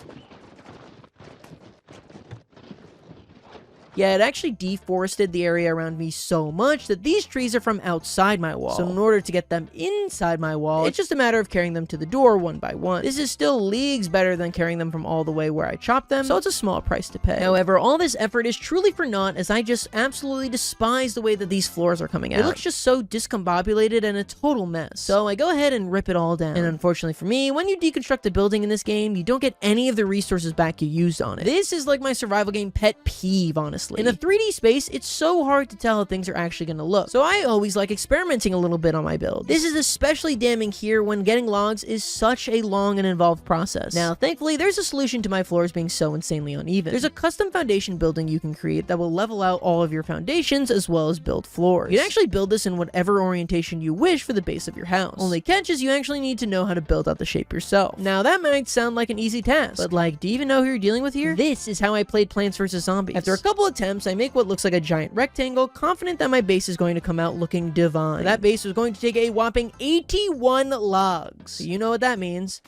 [SPEAKER 1] Yeah, it actually deforested the area around me so much that these trees are from outside my wall. So in order to get them inside my wall, it's just a matter of carrying them to the door one by one. This is still leagues better than carrying them from all the way where I chopped them, so it's a small price to pay. However, all this effort is truly for naught, as I just absolutely despise the way that these floors are coming out. It looks just so discombobulated and a total mess. So I go ahead and rip it all down. And unfortunately for me, when you deconstruct a building in this game, you don't get any of the resources back you used on it. This is like my survival game pet peeve, honestly. In a 3D space, it's so hard to tell how things are actually going to look, so I always like experimenting a little bit on my build. This is especially damning here when getting logs is such a long and involved process. Now, thankfully, there's a solution to my floors being so insanely uneven. There's a custom foundation building you can create that will level out all of your foundations as well as build floors. You can actually build this in whatever orientation you wish for the base of your house. Only catch is you actually need to know how to build out the shape yourself. Now, that might sound like an easy task, but like, do you even know who you're dealing with here? This is how I played Plants vs. Zombies. After a couple attempts, I make what looks like a giant rectangle, confident that my base is going to come out looking divine. That base was going to take a whopping 81 logs. So you know what that means.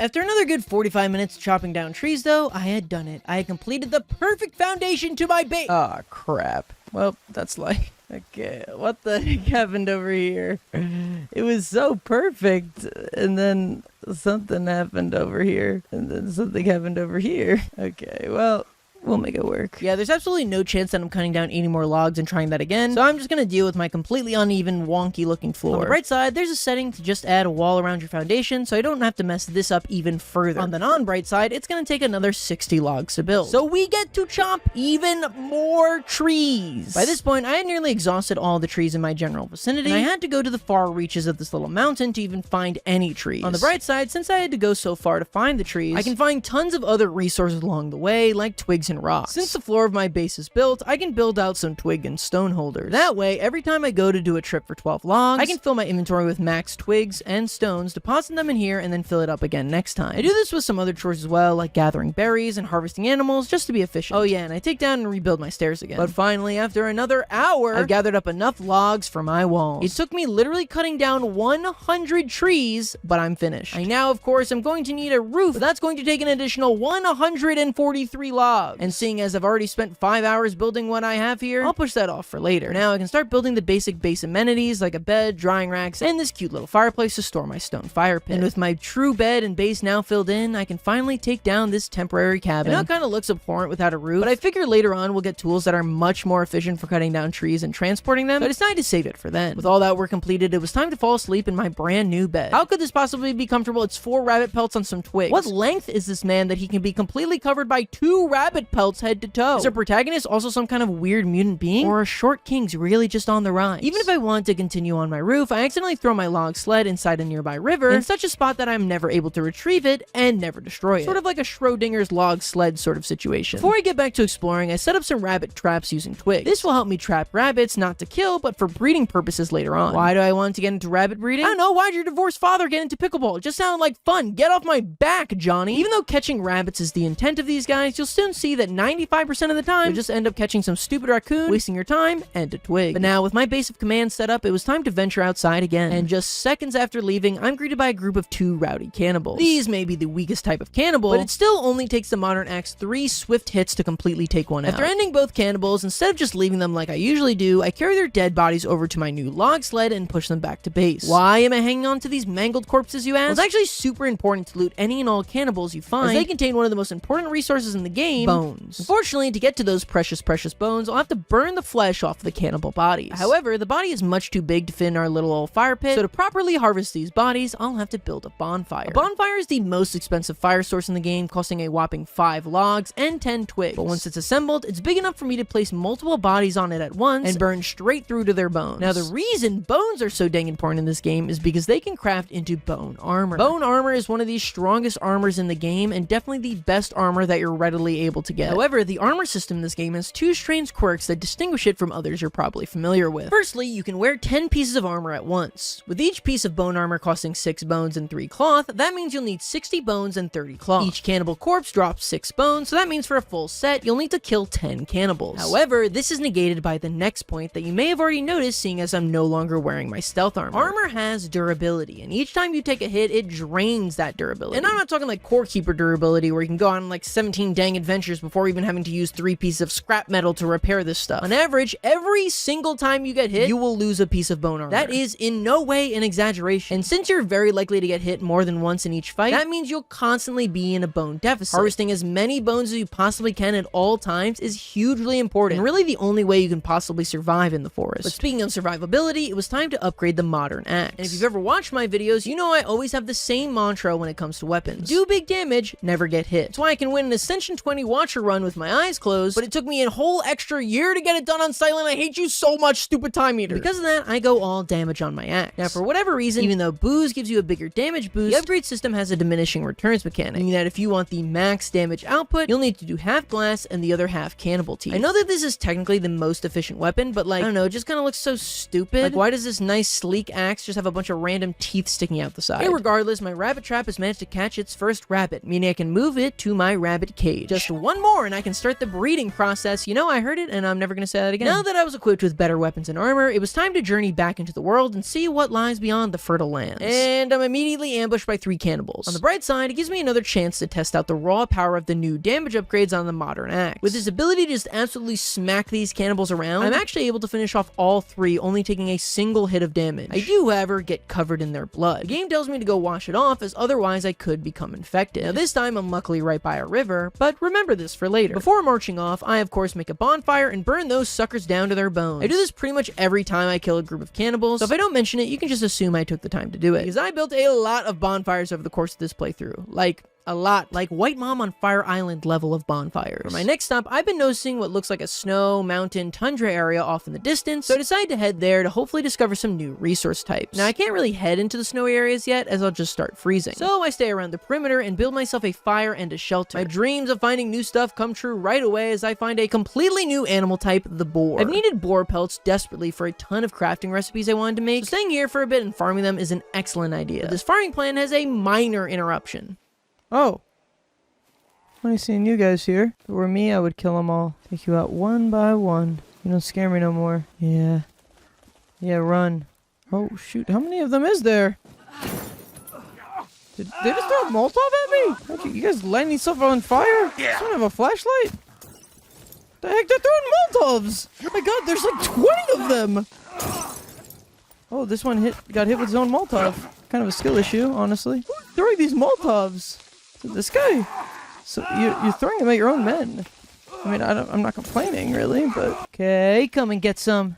[SPEAKER 1] After another good 45 minutes chopping down trees though, I had done it. I had completed the perfect foundation to my base.
[SPEAKER 2] Ah, crap. Well, that's like... Okay, what the heck happened over here? It was so perfect, and then something happened over here, and then something happened over here. Okay, well... we'll make it work.
[SPEAKER 1] Yeah, there's absolutely no chance that I'm cutting down any more logs and trying that again, so I'm just gonna deal with my completely uneven, wonky looking floor. On the bright side, there's a setting to just add a wall around your foundation, so I don't have to mess this up even further. On the non-bright side, it's gonna take another 60 logs to build, so we get to chop even more trees. By this point, I had nearly exhausted all the trees in my general vicinity, and I had to go to the far reaches of this little mountain to even find any trees. On the bright side, since I had to go so far to find the trees, I can find tons of other resources along the way, like twigs and rocks. Since the floor of my base is built, I can build out some twig and stone holders. That way, every time I go to do a trip for 12 logs, I can fill my inventory with max twigs and stones, deposit them in here, and then fill it up again next time. I do this with some other chores as well, like gathering berries and harvesting animals, just to be efficient. Oh yeah, and I take down and rebuild my stairs again. But finally, after another hour, I've gathered up enough logs for my walls. It took me literally cutting down 100 trees, but I'm finished. I now, of course, am going to need a roof, but that's going to take an additional 143 logs. And seeing as I've already spent 5 hours building what I have here, I'll push that off for later. Now I can start building the basic base amenities like a bed, drying racks, and this cute little fireplace to store my stone fire pit. And with my true bed and base now filled in, I can finally take down this temporary cabin. I know it kind of looks abhorrent without a roof, but I figure later on we'll get tools that are much more efficient for cutting down trees and transporting them, but I decided to save it for then. With all that work completed, it was time to fall asleep in my brand new bed. How could this possibly be comfortable? It's 4 rabbit pelts on some twigs. What length is this man that he can be completely covered by 2 rabbit pelts head to toe? Is our protagonist also some kind of weird mutant being? Or are short kings really just on the rise? Even if I want to continue on my roof, I accidentally throw my log sled inside a nearby river in such a spot that I'm never able to retrieve it and never destroy it. Sort of like a Schrodinger's log sled sort of situation. Before I get back to exploring, I set up some rabbit traps using twigs. This will help me trap rabbits, not to kill, but for breeding purposes later on. Why do I want to get into rabbit breeding? I don't know, why'd your divorced father get into pickleball? It just sounded like fun. Get off my back, Johnny. Even though catching rabbits is the intent of these guys, you'll soon see that 95% of the time, you'll just end up catching some stupid raccoon, wasting your time and a twig. But now, with my base of command set up, it was time to venture outside again. And just seconds after leaving, I'm greeted by a group of 2 rowdy cannibals. These may be the weakest type of cannibal, but it still only takes the modern axe 3 swift hits to completely take one out. After ending both cannibals, instead of just leaving them like I usually do, I carry their dead bodies over to my new log sled and push them back to base. Why am I hanging on to these mangled corpses, you ask? Well, it's actually super important to loot any and all cannibals you find, as they contain one of the most important resources in the game, bones. Unfortunately, to get to those precious bones, I'll have to burn the flesh off the cannibal bodies. However, the body is much too big to fit in our little old fire pit, so to properly harvest these bodies, I'll have to build a bonfire. A bonfire is the most expensive fire source in the game, costing a whopping 5 logs and 10 twigs. But once it's assembled, it's big enough for me to place multiple bodies on it at once and burn straight through to their bones. Now, the reason bones are so dang important in this game is because they can craft into bone armor. Bone armor is one of the strongest armors in the game and definitely the best armor that you're readily able to get. However, the armor system in this game has 2 strange quirks that distinguish it from others you're probably familiar with. Firstly, you can wear 10 pieces of armor at once. With each piece of bone armor costing 6 bones and 3 cloth, that means you'll need 60 bones and 30 cloth. Each cannibal corpse drops 6 bones, so that means for a full set, you'll need to kill 10 cannibals. However, this is negated by the next point that you may have already noticed, seeing as I'm no longer wearing my stealth armor. Armor has durability, and each time you take a hit, it drains that durability. And I'm not talking like Core Keeper durability, where you can go on like 17 dang adventures before even having to use 3 pieces of scrap metal to repair this stuff. On average, every single time you get hit, you will lose a piece of bone armor. That is in no way an exaggeration. And since you're very likely to get hit more than once in each fight, that means you'll constantly be in a bone deficit. Harvesting as many bones as you possibly can at all times is hugely important, and really the only way you can possibly survive in the forest. But speaking of survivability, it was time to upgrade the modern axe. And if you've ever watched my videos, you know I always have the same mantra when it comes to weapons. Do big damage, never get hit. That's why I can win an Ascension 20 Watcher run with my eyes closed, but it took me a whole extra year to get it done on Silent. I hate you so much, stupid time eater. Because of that, I go all damage on my axe. Now, for whatever reason, even though booze gives you a bigger damage boost, the upgrade system has a diminishing returns mechanic, meaning that if you want the max damage output, you'll need to do half glass and the other half cannibal teeth. I know that this is technically the most efficient weapon, but like, I don't know, it just kind of looks so stupid. Like, why does this nice sleek axe just have a bunch of random teeth sticking out the side? Irregardless, my rabbit trap has managed to catch its first rabbit, meaning I can move it to my rabbit cage. Just one more and I can start the breeding process. You know, I heard it and I'm never gonna say that again. Now that I was equipped with better weapons and armor, it was time to journey back into the world and see what lies beyond the fertile lands. And I'm immediately ambushed by 3 cannibals. On the bright side, it gives me another chance to test out the raw power of the new damage upgrades on the modern axe. With this ability to just absolutely smack these cannibals around, I'm actually able to finish off all 3, only taking a single hit of damage. I do, however, get covered in their blood. The game tells me to go wash it off, as otherwise I could become infected. Now this time I'm luckily right by a river, but remember this for later. Before marching off, I of course make a bonfire and burn those suckers down to their bones. I do this pretty much every time I kill a group of cannibals, so if I don't mention it, you can just assume I took the time to do it. Because I built a lot of bonfires over the course of this playthrough. Like, a lot, like White Mom on Fire Island level of bonfires. For my next stop, I've been noticing what looks like a snow, mountain, tundra area off in the distance, so I decided to head there to hopefully discover some new resource types. Now, I can't really head into the snowy areas yet, as I'll just start freezing. So I stay around the perimeter and build myself a fire and a shelter. My dreams of finding new stuff come true right away as I find a completely new animal type, the boar. I've needed boar pelts desperately for a ton of crafting recipes I wanted to make, so staying here for a bit and farming them is an excellent idea. But this farming plan has a minor interruption.
[SPEAKER 2] Oh. Funny seeing you guys here. If it were me, I would kill them all. Take you out one by one. You don't scare me no more. Yeah. Yeah, run. Oh, shoot. How many of them is there? Did they just throw a Molotov at me? Okay, you guys lighting yourself on fire? Yeah. Does someone have a flashlight? The heck? They're throwing Molotovs! Oh my god, there's like 20 of them! Oh, this one got hit with his own Molotov. Kind of a skill issue, honestly. Who's throwing these Molotovs? This guy. So you're throwing them at your own men. I mean, I'm not complaining really, but okay, come and get some.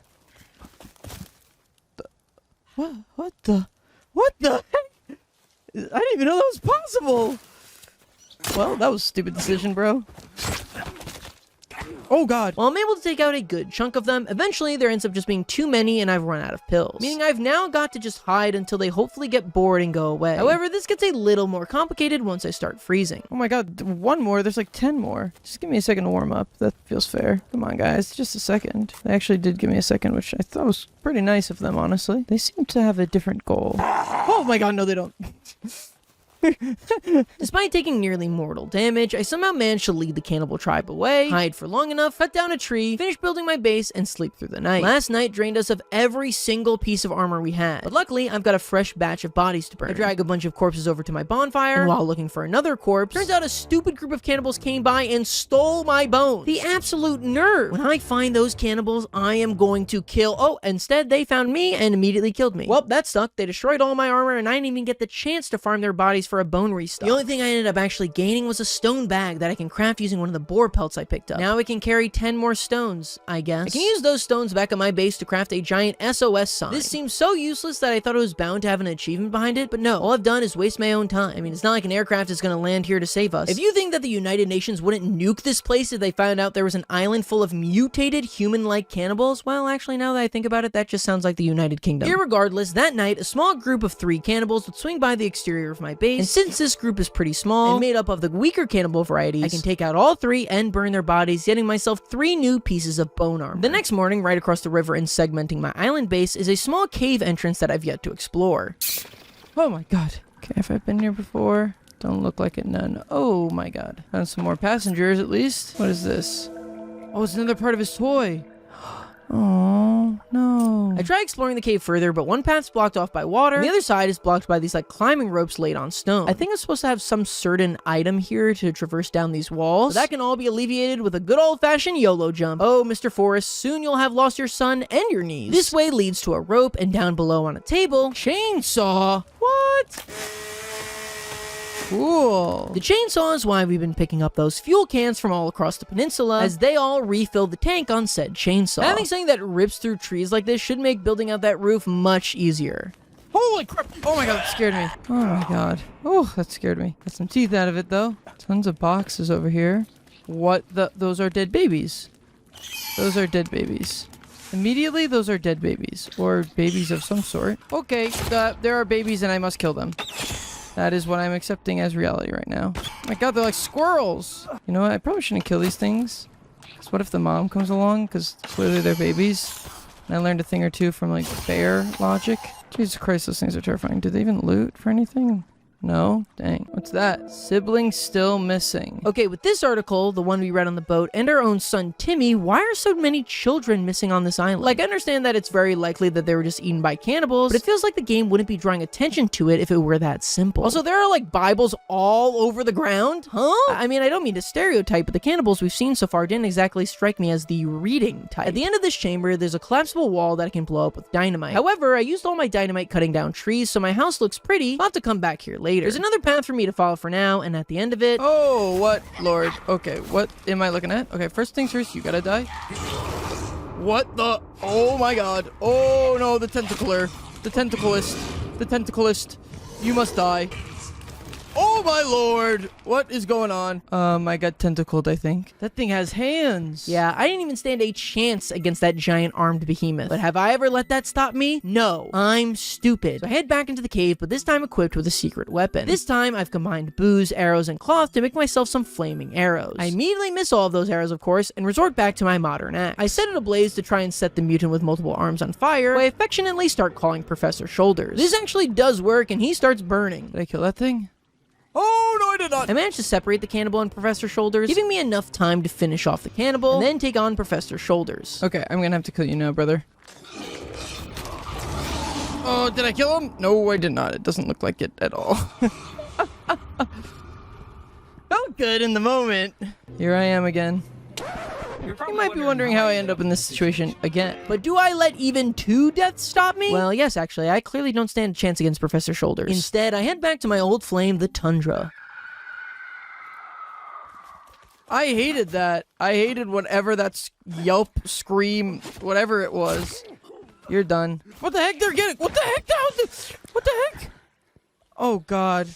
[SPEAKER 2] What the heck? I didn't even know that was possible. Well, that was a stupid decision, bro. Oh god.
[SPEAKER 1] While I'm able to take out a good chunk of them, eventually there ends up just being too many and I've run out of pills. Meaning I've now got to just hide until they hopefully get bored and go away. However, this gets a little more complicated once I start freezing.
[SPEAKER 2] Oh my god, one more, there's like 10 more. Just give me a second to warm up. That feels fair. Come on guys, just a second. They actually did give me a second, which I thought was pretty nice of them, honestly. They seem to have a different goal. Oh my god, no they don't.
[SPEAKER 1] Despite taking nearly mortal damage, I somehow managed to lead the cannibal tribe away, hide for long enough, cut down a tree, finish building my base, and sleep through the night. Last night drained us of every single piece of armor we had, but luckily I've got a fresh batch of bodies to burn. I drag a bunch of corpses over to my bonfire, and while looking for another corpse, turns out a stupid group of cannibals came by and stole my bones. The absolute nerve. When I find those cannibals, I am going to kill. Oh, instead they found me and immediately killed me. Well, that sucked. They destroyed all my armor and I didn't even get the chance to farm their bodies for a bone restock. The only thing I ended up actually gaining was a stone bag that I can craft using one of the boar pelts I picked up. Now I can carry 10 more stones, I guess. I can use those stones back at my base to craft a giant SOS sign. This seems so useless that I thought it was bound to have an achievement behind it, but no, all I've done is waste my own time. I mean, it's not like an aircraft is gonna land here to save us. If you think that the United Nations wouldn't nuke this place if they found out there was an island full of mutated human-like cannibals, well, actually, now that I think about it, that just sounds like the United Kingdom. Irregardless, that night, a small group of 3 cannibals would swing by the exterior of my base, and since this group is pretty small and made up of the weaker cannibal varieties, I can take out all 3 and burn their bodies, getting myself 3 new pieces of bone armor. The next morning, right across the river and segmenting my island base, is a small cave entrance that I've yet to explore.
[SPEAKER 2] Oh my god. Okay, have I been here before? Don't look like it, none. Oh my god. Found some more passengers at least. What is this? Oh, it's another part of his toy. Oh no.
[SPEAKER 1] I try exploring the cave further, but one path's blocked off by water, and the other side is blocked by these like climbing ropes laid on stone. I think I'm supposed to have some certain item here to traverse down these walls, but that can all be alleviated with a good old-fashioned YOLO jump. Oh, Mr. Forrest, soon you'll have lost your son and your knees. This way leads to a rope, and down below on a table, chainsaw. What?
[SPEAKER 2] Cool.
[SPEAKER 1] The chainsaw is why we've been picking up those fuel cans from all across the peninsula, as they all refill the tank on said chainsaw. Having something that rips through trees like this should make building out that roof much easier.
[SPEAKER 2] Holy crap! Oh my god, that scared me. Oh my god. Oh, that scared me. Got some teeth out of it though. Tons of boxes over here. What the? Those are dead babies. Those are dead babies. Immediately, those are dead babies. Or babies of some sort. Okay, there are babies and I must kill them. That is what I'm accepting as reality right now. Oh my god, they're like squirrels! You know what? I probably shouldn't kill these things. Because what if the mom comes along? Because clearly they're babies. And I learned a thing or two from like bear logic. Jesus Christ, those things are terrifying. Do they even loot for anything? No? Dang. What's that? Sibling still missing.
[SPEAKER 1] Okay, with this article, the one we read on the boat, and our own son Timmy, why are so many children missing on this island? Like, I understand that it's very likely that they were just eaten by cannibals, but it feels like the game wouldn't be drawing attention to it if it were that simple. Also, there are like Bibles all over the ground? Huh? I mean, I don't mean to stereotype, but the cannibals we've seen so far didn't exactly strike me as the reading type. At the end of this chamber, there's a collapsible wall that I can blow up with dynamite. However, I used all my dynamite cutting down trees, so my house looks pretty. I'll have to come back here later. There's another path for me to follow for now, and at the end of it...
[SPEAKER 2] Oh, what? Lord. Okay, what am I looking at? Okay, first things first, you gotta die. What the? Oh my god. Oh no, the tentacler. The tentacleist. The tentacleist. You must die. Oh my lord! What is going on? I got tentacled, I think. That thing has hands.
[SPEAKER 1] Yeah, I didn't even stand a chance against that giant armed behemoth. But have I ever let that stop me? No. I'm stupid. So I head back into the cave, but this time equipped with a secret weapon. This time, I've combined booze, arrows, and cloth to make myself some flaming arrows. I immediately miss all of those arrows, of course, and resort back to my modern axe. I set it ablaze to try and set the mutant with multiple arms on fire, who I affectionately start calling Professor Shoulders. This actually does work, and he starts burning.
[SPEAKER 2] Did I kill that thing? Oh, no, I did not!
[SPEAKER 1] I managed to separate the cannibal and Professor Shoulders, giving me enough time to finish off the cannibal, and then take on Professor Shoulders.
[SPEAKER 2] Okay, I'm gonna have to kill you now, brother. Oh, did I kill him? No, I did not. It doesn't look like it at all.
[SPEAKER 1] Felt good in the moment.
[SPEAKER 2] Here I am again. You might be wondering how I end up in this situation again.
[SPEAKER 1] But do I let even 2 deaths stop me? Well, yes, actually. I clearly don't stand a chance against Professor Shoulders. Instead, I head back to my old flame, the Tundra.
[SPEAKER 2] I hated that. I hated whatever that yelp, scream, whatever it was. You're done. What the heck? They're getting... What the heck? What the heck? Oh, God.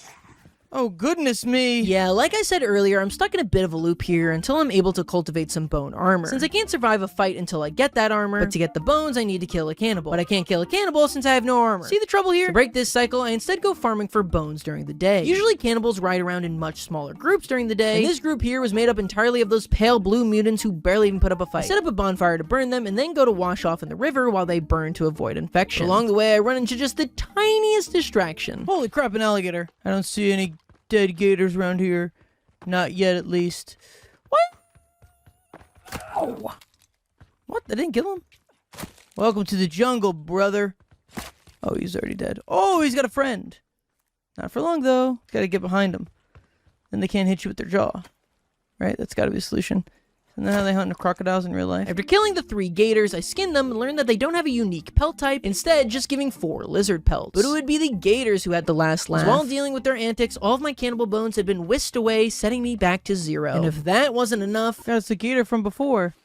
[SPEAKER 2] Oh, goodness me.
[SPEAKER 1] Yeah, like I said earlier, I'm stuck in a bit of a loop here until I'm able to cultivate some bone armor. Since I can't survive a fight until I get that armor, but to get the bones, I need to kill a cannibal. But I can't kill a cannibal since I have no armor. See the trouble here? To break this cycle, I instead go farming for bones during the day. Usually cannibals ride around in much smaller groups during the day, and this group here was made up entirely of those pale blue mutants who barely even put up a fight. I set up a bonfire to burn them, and then go to wash off in the river while they burn to avoid infection. Along the way, I run into just the tiniest distraction.
[SPEAKER 2] Holy crap, an alligator. I don't see any dead gators around here. Not yet, at least. What? Ow. What? I didn't kill him? Welcome to the jungle, brother. Oh, he's already dead. Oh, he's got a friend. Not for long, though. Gotta get behind him. Then they can't hit you with their jaw. Right? That's gotta be a solution. Isn't that how they hunt crocodiles in real life?
[SPEAKER 1] After killing the 3 gators, I skinned them and learned that they don't have a unique pelt type, instead just giving 4 lizard pelts. But it would be the gators who had the last laugh. While dealing with their antics, all of my cannibal bones had been whisked away, setting me back to 0. And if that wasn't enough...
[SPEAKER 2] God, it's the gator from before.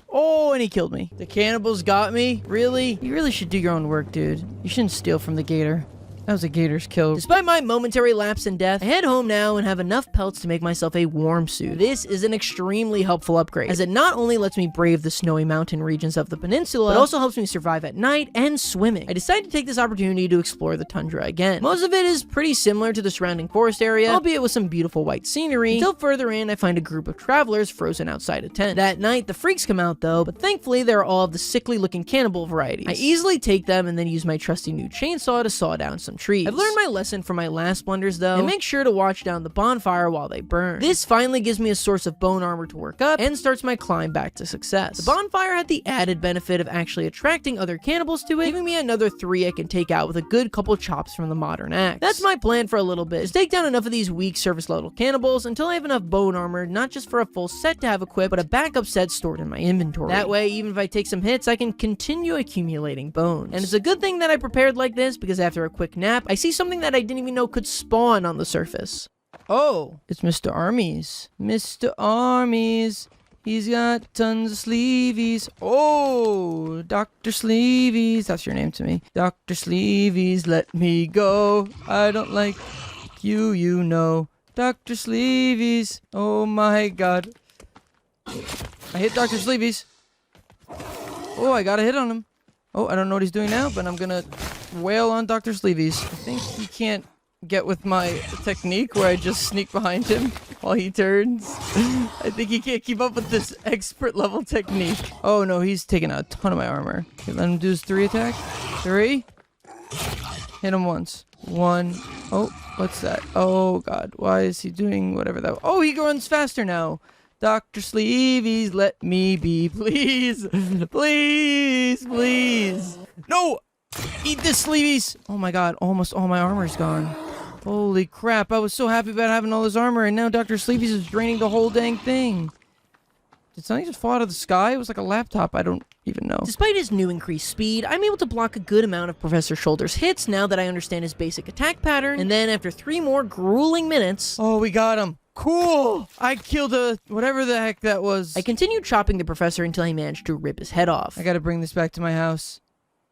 [SPEAKER 2] Oh, and he killed me. The cannibals got me? Really? You really should do your own work, dude. You shouldn't steal from the gator. That was a gator's kill.
[SPEAKER 1] Despite my momentary lapse in death, I head home now and have enough pelts to make myself a warm suit. This is an extremely helpful upgrade, as it not only lets me brave the snowy mountain regions of the peninsula, but also helps me survive at night and swimming. I decided to take this opportunity to explore the tundra again. Most of it is pretty similar to the surrounding forest area, albeit with some beautiful white scenery, until further in I find a group of travelers frozen outside a tent. That night, the freaks come out though, but thankfully they're all of the sickly looking cannibal varieties. I easily take them and then use my trusty new chainsaw to saw down some trees. I've learned my lesson from my last blunders though, and make sure to watch down the bonfire while they burn. This finally gives me a source of bone armor to work up, and starts my climb back to success. The bonfire had the added benefit of actually attracting other cannibals to it, giving me another 3 I can take out with a good couple chops from the modern axe. That's my plan for a little bit, is take down enough of these weak surface level cannibals until I have enough bone armor, not just for a full set to have equipped, but a backup set stored in my inventory. That way, even if I take some hits, I can continue accumulating bones. And it's a good thing that I prepared like this, because after a quick nap, I see something that I didn't even know could spawn on the surface.
[SPEAKER 2] Oh, it's Mr. Armies. Mr. Armies. He's got tons of sleeveys. Oh, Dr. Sleeveys. That's your name to me. Dr. Sleeveys, let me go. I don't like you, you know. Dr. Sleeveys. Oh my god. I hit Dr. Sleeveys. Oh, I got a hit on him. Oh, I don't know what he's doing now, but I'm gonna wail on Dr. Sleeveys. I think he can't get with my technique where I just sneak behind him while he turns. I think he can't keep up with this expert level technique. Oh no, he's taking a ton of my armor. Okay, let him do his 3 attack. 3. Hit him once. 1. Oh, what's that? Oh god, why is he doing whatever that... Oh, he runs faster now. Dr. Sleeveys, let me be, please. Please, please. No! Eat this, Sleeveys! Oh my god, almost all my armor is gone. Holy crap, I was so happy about having all this armor, and now Dr. Sleeveys is draining the whole dang thing. Did something just fall out of the sky? It was like a laptop, I don't even know.
[SPEAKER 1] Despite his new increased speed, I'm able to block a good amount of Professor Shoulder's hits now that I understand his basic attack pattern, and then after 3 more grueling minutes...
[SPEAKER 2] Oh, we got him! Cool! I killed a... whatever the heck that was.
[SPEAKER 1] I continued chopping the professor until I managed to rip his head off.
[SPEAKER 2] I gotta bring this back to my house.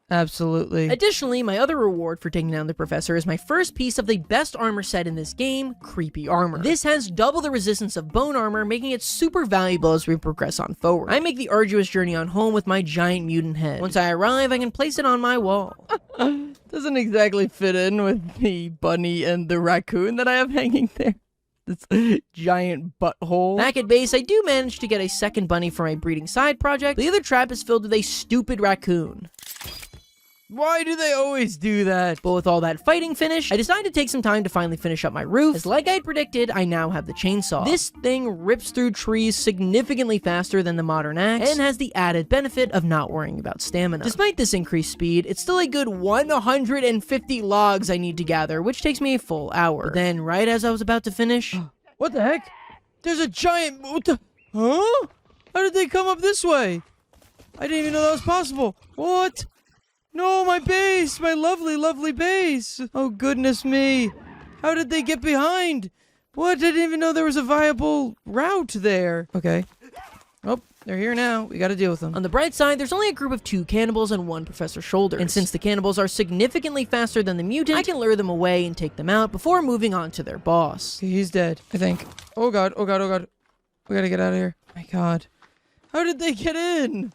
[SPEAKER 2] Absolutely.
[SPEAKER 1] Additionally, my other reward for taking down the professor is my first piece of the best armor set in this game, Creepy Armor. This has double the resistance of bone armor, making it super valuable as we progress on forward. I make the arduous journey on home with my giant mutant head. Once I arrive, I can place it on my wall.
[SPEAKER 2] Doesn't exactly fit in with the bunny and the raccoon that I have hanging there. This giant butthole.
[SPEAKER 1] Back at base, I do manage to get a second bunny for my breeding side project. The other trap is filled with a stupid raccoon.
[SPEAKER 2] Why do they always do that?
[SPEAKER 1] But with all that fighting finished, I decided to take some time to finally finish up my roof, as like I'd predicted, I now have the chainsaw. This thing rips through trees significantly faster than the modern axe, and has the added benefit of not worrying about stamina. Despite this increased speed, it's still a good 150 logs I need to gather, which takes me a full hour. But then, right as I was about to finish...
[SPEAKER 2] What the heck? There's a giant... What the... Huh? How did they come up this way? I didn't even know that was possible. What? No, my base! My lovely, lovely base! Oh, goodness me. How did they get behind? What? I didn't even know there was a viable route there. Okay. Oh, they're here now. We gotta deal with them.
[SPEAKER 1] On the bright side, there's only a group of 2 cannibals and 1 Professor Shoulders. And since the cannibals are significantly faster than the mutant, I can lure them away and take them out before moving on to their boss.
[SPEAKER 2] Okay, he's dead, I think. Oh god, oh god, oh god. We gotta get out of here. My god. How did they get in?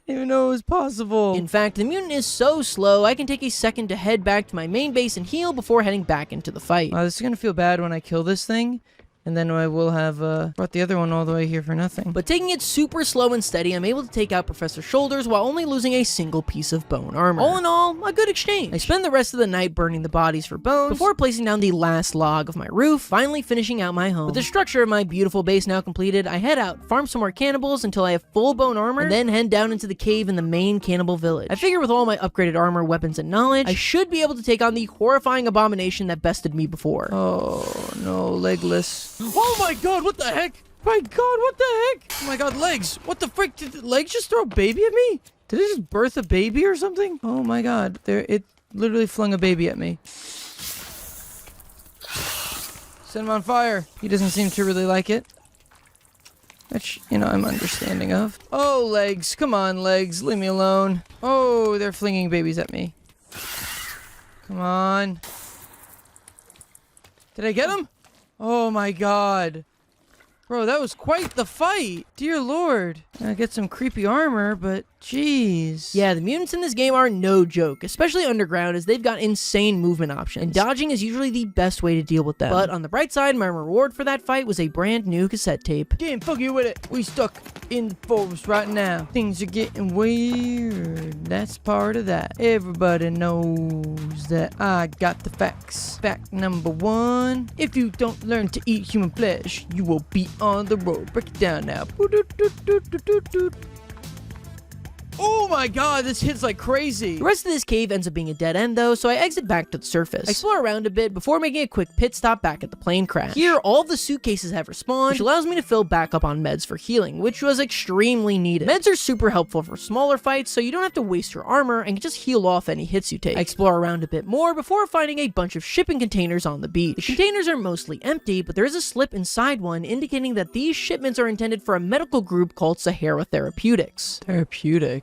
[SPEAKER 2] I didn't even know it was possible.
[SPEAKER 1] In fact, the mutant is so slow, I can take a second to head back to my main base and heal before heading back into the fight.
[SPEAKER 2] Wow, this is gonna feel bad when I kill this thing. And then I will have brought the other one all the way here for nothing.
[SPEAKER 1] But taking it super slow and steady, I'm able to take out Professor Shoulders while only losing a single piece of bone armor. All in all, a good exchange. I spend the rest of the night burning the bodies for bones before placing down the last log of my roof, finally finishing out my home. With the structure of my beautiful base now completed, I head out, farm some more cannibals until I have full bone armor, and then head down into the cave in the main cannibal village. I figure with all my upgraded armor, weapons, and knowledge, I should be able to take on the horrifying abomination that bested me before.
[SPEAKER 2] Oh no, legless.
[SPEAKER 1] Oh my god! What the heck?
[SPEAKER 2] My god, what the heck? Oh my god, legs. What the frick? Did the legs just throw a baby at me? Did it just birth a baby or something? Oh my god, it literally flung a baby at me. Set him on fire. He doesn't seem to really like it. Which, I'm understanding of. Oh, legs. Come on, legs. Leave me alone. Oh, they're flinging babies at me. Come on. Did I get him? Oh my god. Bro, that was quite the fight. Dear lord. I get some creepy armor, but jeez.
[SPEAKER 1] Yeah, the mutants in this game are no joke, especially underground, as they've got insane movement options. And dodging is usually the best way to deal with them. But on the bright side, my reward for that fight was a brand new cassette tape.
[SPEAKER 2] Damn, fuck you with it. We stuck in the forest right now. Things are getting weird. That's part of that. Everybody knows that I got the facts. Fact number 1. If you don't learn to eat human flesh, you will be on the road. Break it down now. Oh my god, this hits like crazy.
[SPEAKER 1] The rest of this cave ends up being a dead end though, so I exit back to the surface. I explore around a bit before making a quick pit stop back at the plane crash. Here, all of the suitcases have respawned, which allows me to fill back up on meds for healing, which was extremely needed. Meds are super helpful for smaller fights, so you don't have to waste your armor and can just heal off any hits you take. I explore around a bit more before finding a bunch of shipping containers on the beach. The containers are mostly empty, but there is a slip inside one indicating that these shipments are intended for a medical group called Sahara Therapeutics.
[SPEAKER 2] Therapeutics?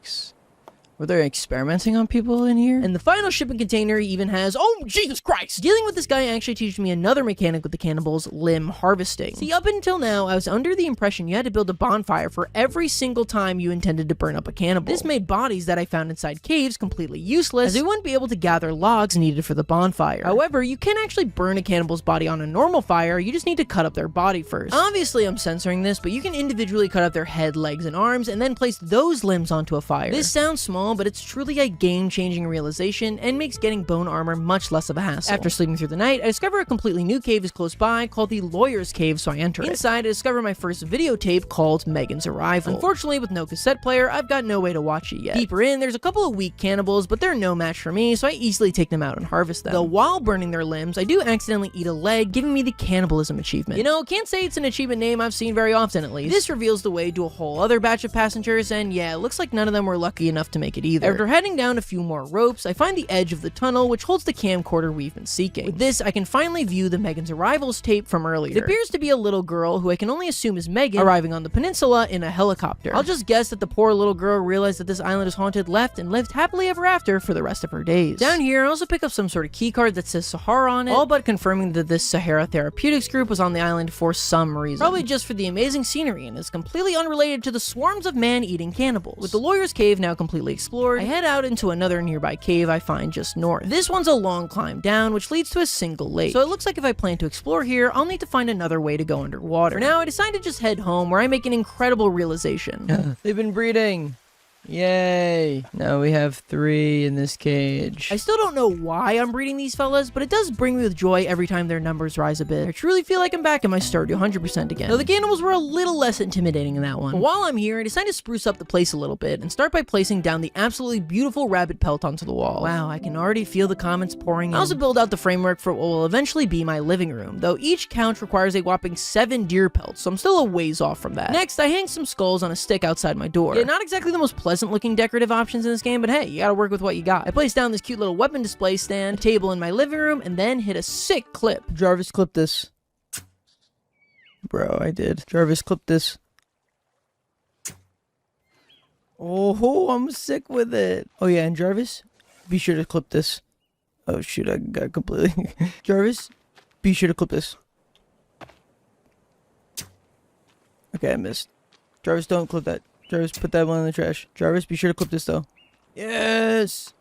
[SPEAKER 2] Were they experimenting on people in here?
[SPEAKER 1] And the final shipping container even has, oh, Jesus Christ! Dealing with this guy actually teaches me another mechanic with the cannibals, limb harvesting. See, up until now, I was under the impression you had to build a bonfire for every single time you intended to burn up a cannibal. This made bodies that I found inside caves completely useless, as they wouldn't be able to gather logs needed for the bonfire. However, you can actually burn a cannibal's body on a normal fire, you just need to cut up their body first. Obviously, I'm censoring this, but you can individually cut up their head, legs, and arms, and then place those limbs onto a fire. This sounds small, but it's truly a game-changing realization and makes getting bone armor much less of a hassle. After sleeping through the night, I discover a completely new cave is close by called the Lawyer's Cave, so I enter it. Inside, I discover my first videotape called Megan's Arrival. Unfortunately, with no cassette player, I've got no way to watch it yet. Deeper in, there's a couple of weak cannibals, but they're no match for me, so I easily take them out and harvest them. Though while burning their limbs, I do accidentally eat a leg, giving me the cannibalism achievement. Can't say it's an achievement name I've seen very often at least. This reveals the way to a whole other batch of passengers, and yeah, it looks like none of them were lucky enough to make it either. After heading down a few more ropes, I find the edge of the tunnel which holds the camcorder we've been seeking. With this, I can finally view the Megan's Arrivals tape from earlier. It appears to be a little girl who I can only assume is Megan arriving on the peninsula in a helicopter. I'll just guess that the poor little girl realized that this island is haunted, left, and lived happily ever after for the rest of her days. Down here, I also pick up some sort of keycard that says Sahara on it, all but confirming that this Sahara Therapeutics group was on the island for some reason. Probably just for the amazing scenery and is completely unrelated to the swarms of man-eating cannibals. With the Lawyer's Cave now completely explored, I head out into another nearby cave I find just north. This one's a long climb down, which leads to a single lake. So it looks like if I plan to explore here, I'll need to find another way to go underwater. For now, I decide to just head home, where I make an incredible realization.
[SPEAKER 2] They've been breeding. Yay. Now we have 3 in this cage.
[SPEAKER 1] I still don't know why I'm breeding these fellas, but it does bring me with joy every time their numbers rise a bit. I truly feel like I'm back in my start to 100% again. Though the cannibals were a little less intimidating in that one. But while I'm here, I decide to spruce up the place a little bit and start by placing down the absolutely beautiful rabbit pelt onto the wall. Wow, I can already feel the comments pouring in. I also build out the framework for what will eventually be my living room, though each couch requires a whopping 7 deer pelts, so I'm still a ways off from that. Next, I hang some skulls on a stick outside my door. Yeah, not exactly the most pleasant looking decorative options in this game, but hey, you gotta work with what you got. I place down this cute little weapon display stand, a table in my living room, and then hit a sick clip.
[SPEAKER 2] Jarvis, clip this. Bro, I did. Jarvis, clip this.
[SPEAKER 1] Oh, I'm sick with it. Oh yeah, and Jarvis, be sure to clip this. Oh shoot, I got completely. Jarvis, be sure to clip this. Okay, I missed. Jarvis, don't clip that. Jarvis, put that one in the trash. Jarvis, be sure to clip this though. Yes!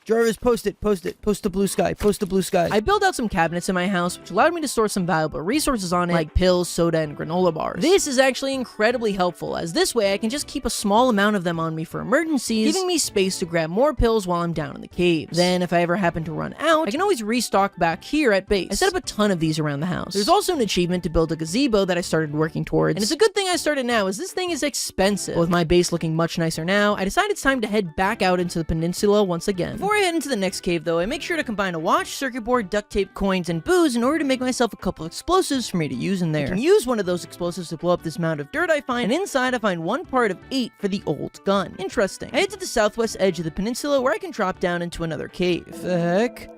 [SPEAKER 1] Jarvis, post it. Post the blue sky. Post the blue sky. I built out some cabinets in my house, which allowed me to store some valuable resources on it, like pills, soda, and granola bars. This is actually incredibly helpful, as this way I can just keep a small amount of them on me for emergencies, giving me space to grab more pills while I'm down in the caves. Then, if I ever happen to run out, I can always restock back here at base. I set up a ton of these around the house. There's also an achievement to build a gazebo that I started working towards, and it's a good thing I started now, as this thing is expensive. But with my base looking much nicer now, I decided it's time to head back out into the peninsula once again. Before I head into the next cave though, I make sure to combine a watch, circuit board, duct tape, coins, and booze in order to make myself a couple of explosives for me to use in there. I can use one of those explosives to blow up this mound of dirt I find, and inside I find one part of 8 for the old gun. Interesting. I head to the southwest edge of the peninsula where I can drop down into another cave. The heck?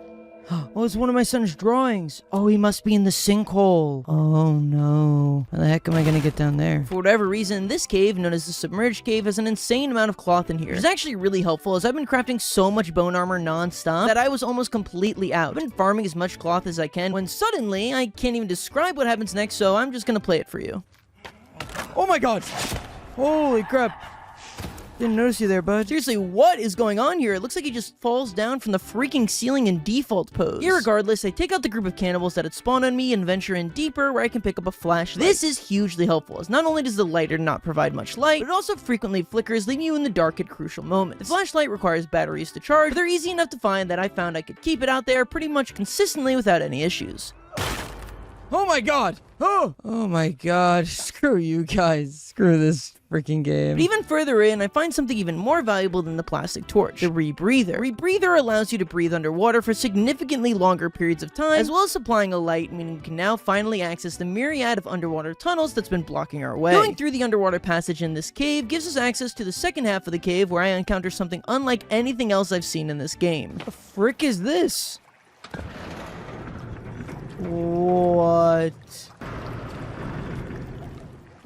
[SPEAKER 1] Oh, it's one of my son's drawings. Oh, he must be in the sinkhole. Oh no. How the heck am I gonna get down there? For whatever reason, this cave, known as the submerged cave, has an insane amount of cloth in here. It's actually really helpful, as I've been crafting so much bone armor non-stop that I was almost completely out. I've been farming as much cloth as I can, when suddenly, I can't even describe what happens next, so I'm just gonna play it for you. Oh my god! Holy crap! Didn't notice you there, bud. Seriously, what is going on here? It looks like he just falls down from the freaking ceiling in default pose. Irregardless, I take out the group of cannibals that had spawned on me and venture in deeper where I can pick up a flashlight. This is hugely helpful, as not only does the lighter not provide much light, but it also frequently flickers, leaving you in the dark at crucial moments. The flashlight requires batteries to charge, but they're easy enough to find that I found I could keep it out there pretty much consistently without any issues. Oh my god! Oh my god, screw you guys. Screw this freaking game. But even further in, I find something even more valuable than the plastic torch, the rebreather. The rebreather allows you to breathe underwater for significantly longer periods of time, as well as supplying a light, meaning you can now finally access the myriad of underwater tunnels that's been blocking our way. Going through the underwater passage in this cave gives us access to the second half of the cave, where I encounter something unlike anything else I've seen in this game. What the frick is this? What?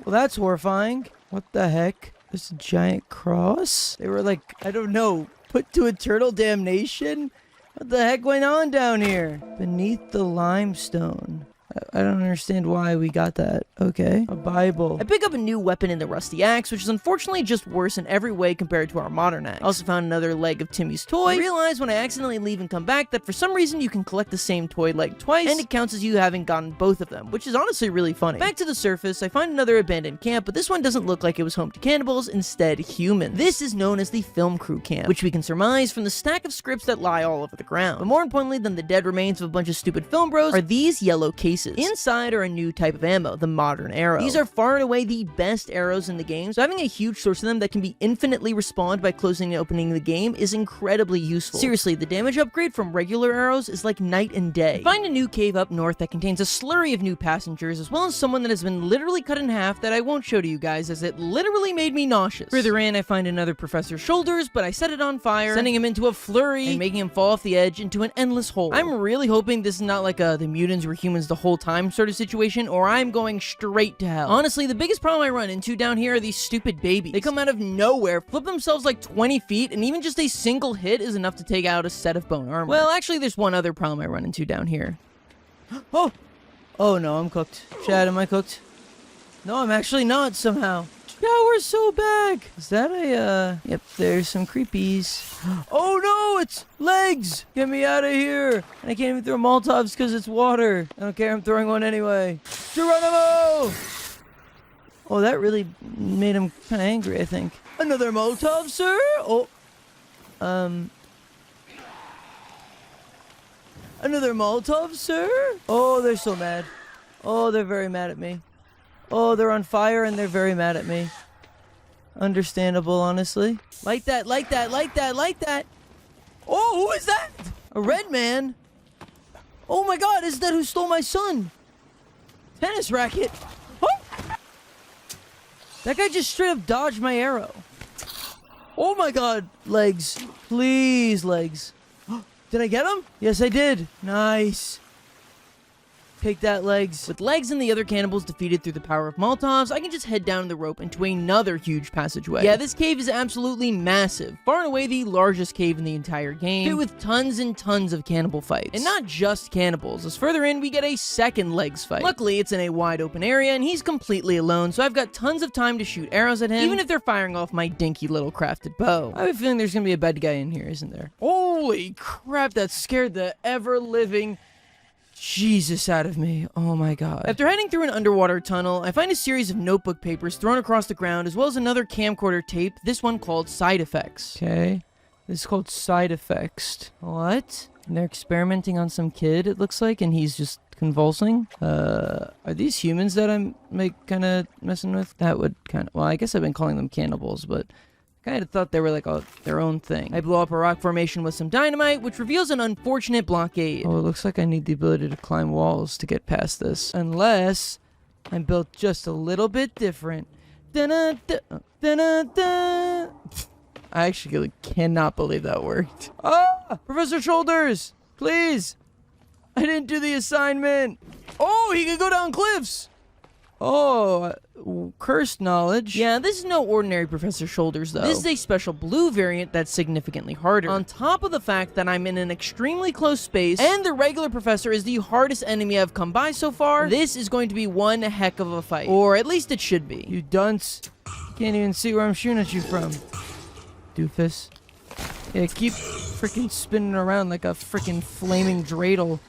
[SPEAKER 1] Well, that's horrifying. What the heck? There's a giant cross? They were like, I don't know, put to eternal damnation? What the heck went on down here? Beneath the limestone. I don't understand why we got that. Okay. A Bible. I pick up a new weapon in the rusty axe, which is unfortunately just worse in every way compared to our modern axe. I also found another leg of Timmy's toy. I realized when I accidentally leave and come back that for some reason you can collect the same toy leg twice, and it counts as you having gotten both of them, which is honestly really funny. Back to the surface, I find another abandoned camp, but this one doesn't look like it was home to cannibals, instead humans. This is known as the film crew camp, which we can surmise from the stack of scripts that lie all over the ground. But more importantly than the dead remains of a bunch of stupid film bros are these yellow cases. Inside are a new type of ammo, the modern arrow. These are far and away the best arrows in the game, so having a huge source of them that can be infinitely respawned by closing and opening the game is incredibly useful. Seriously, the damage upgrade from regular arrows is like night and day. I find a new cave up north that contains a slurry of new passengers, as well as someone that has been literally cut in half that I won't show to you guys, as it literally made me nauseous. Further in, I find another professor's shoulders, but I set it on fire, sending him into a flurry and making him fall off the edge into an endless hole. I'm really hoping this is not like the mutants were humans the whole time sort of situation, or I'm going straight to hell. Honestly, the biggest problem I run into down here are these stupid babies. They come out of nowhere, flip themselves like 20 feet, and even just a single hit is enough to take out a set of bone armor. Well, actually, there's one other problem I run into down here. Oh no, I'm cooked. Chad, am I cooked? No, I'm actually not somehow. Shower so back. Is that a, Yep, there's some creepies. Oh no, it's legs! Get me out of here! And I can't even throw Molotovs because it's water. I don't care, I'm throwing one anyway. Geronimo! Oh, that really made him kind of angry, I think. Another Molotov, sir? Oh. Another Molotov, sir? Oh, they're so mad. Oh, they're very mad at me. Oh, they're on fire and they're very mad at me. Understandable, honestly. Light that, light that, light that, light that. Oh, who is that? A red man? Oh my god, is that who stole my son? Tennis racket. Oh! That guy just straight up dodged my arrow. Oh my god, legs. Please, legs. Did I get him? Yes, I did. Nice. Take that, Legs. With Legs and the other cannibals defeated through the power of Molotovs, I can just head down the rope into another huge passageway. Yeah, this cave is absolutely massive. Far and away the largest cave in the entire game, filled with tons and tons of cannibal fights. And not just cannibals, as further in we get a second Legs fight. Luckily, it's in a wide open area, and he's completely alone, so I've got tons of time to shoot arrows at him, even if they're firing off my dinky little crafted bow. I have a feeling there's gonna be a bad guy in here, isn't there? Holy crap, that scared the ever-living Jesus out of me. Oh my god. After heading through an underwater tunnel, I find a series of notebook papers thrown across the ground, as well as another camcorder tape, this one called Side Effects. Okay. This is called Side Effects. What? And they're experimenting on some kid, it looks like, and he's just convulsing. Are these humans that I'm, like, kind of messing with? That would kind of... Well, I guess I've been calling them cannibals, but... kind of thought they were like their own thing. I blow up a rock formation with some dynamite, which reveals an unfortunate blockade. Oh, it looks like I need the ability to climb walls to get past this. Unless I'm built just a little bit different. Da-da-da, da-da-da. I actually cannot believe that worked. Ah! Professor Shoulders! Please! I didn't do the assignment! Oh, he could go down cliffs! Oh, cursed knowledge. Yeah, this is no ordinary Professor Shoulders, though. This is a special blue variant that's significantly harder. On top of the fact that I'm in an extremely close space, and the regular Professor is the hardest enemy I've come by so far, this is going to be one heck of a fight. Or at least it should be. You dunce. Can't even see where I'm shooting at you from. Doofus. Yeah, keep freaking spinning around like a freaking flaming dreidel.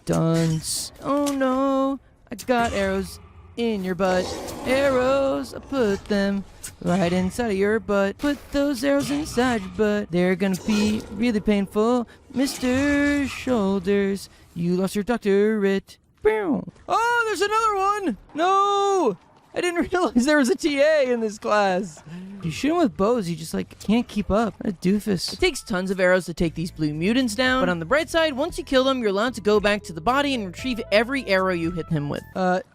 [SPEAKER 1] Dunce. Oh no, I got arrows in your butt. Arrows, I put them right inside of your butt. Put those arrows inside your butt. They're gonna be really painful. Mr. Shoulders, you lost your doctorate. Oh, there's another one! No! I didn't realize there was a TA in this class. You shoot him with bows, you just can't keep up. What a doofus. It takes tons of arrows to take these blue mutants down, but on the bright side, once you kill them, you're allowed to go back to the body and retrieve every arrow you hit him with.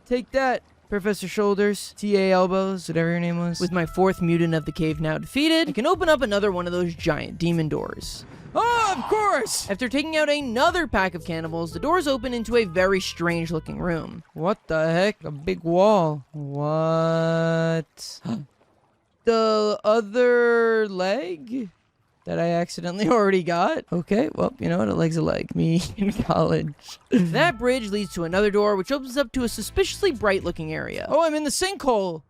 [SPEAKER 1] Take that, Professor Shoulders, TA Elbows, whatever your name was. With my fourth mutant of the cave now defeated, I can open up another one of those giant demon doors. Oh, of course! After taking out another pack of cannibals, the doors open into a very strange looking room. What the heck? A big wall. What? The other leg? That I accidentally already got? Okay, well, you know what? A leg's a leg. Me in college. That bridge leads to another door, which opens up to a suspiciously bright-looking area. Oh, I'm in the sinkhole!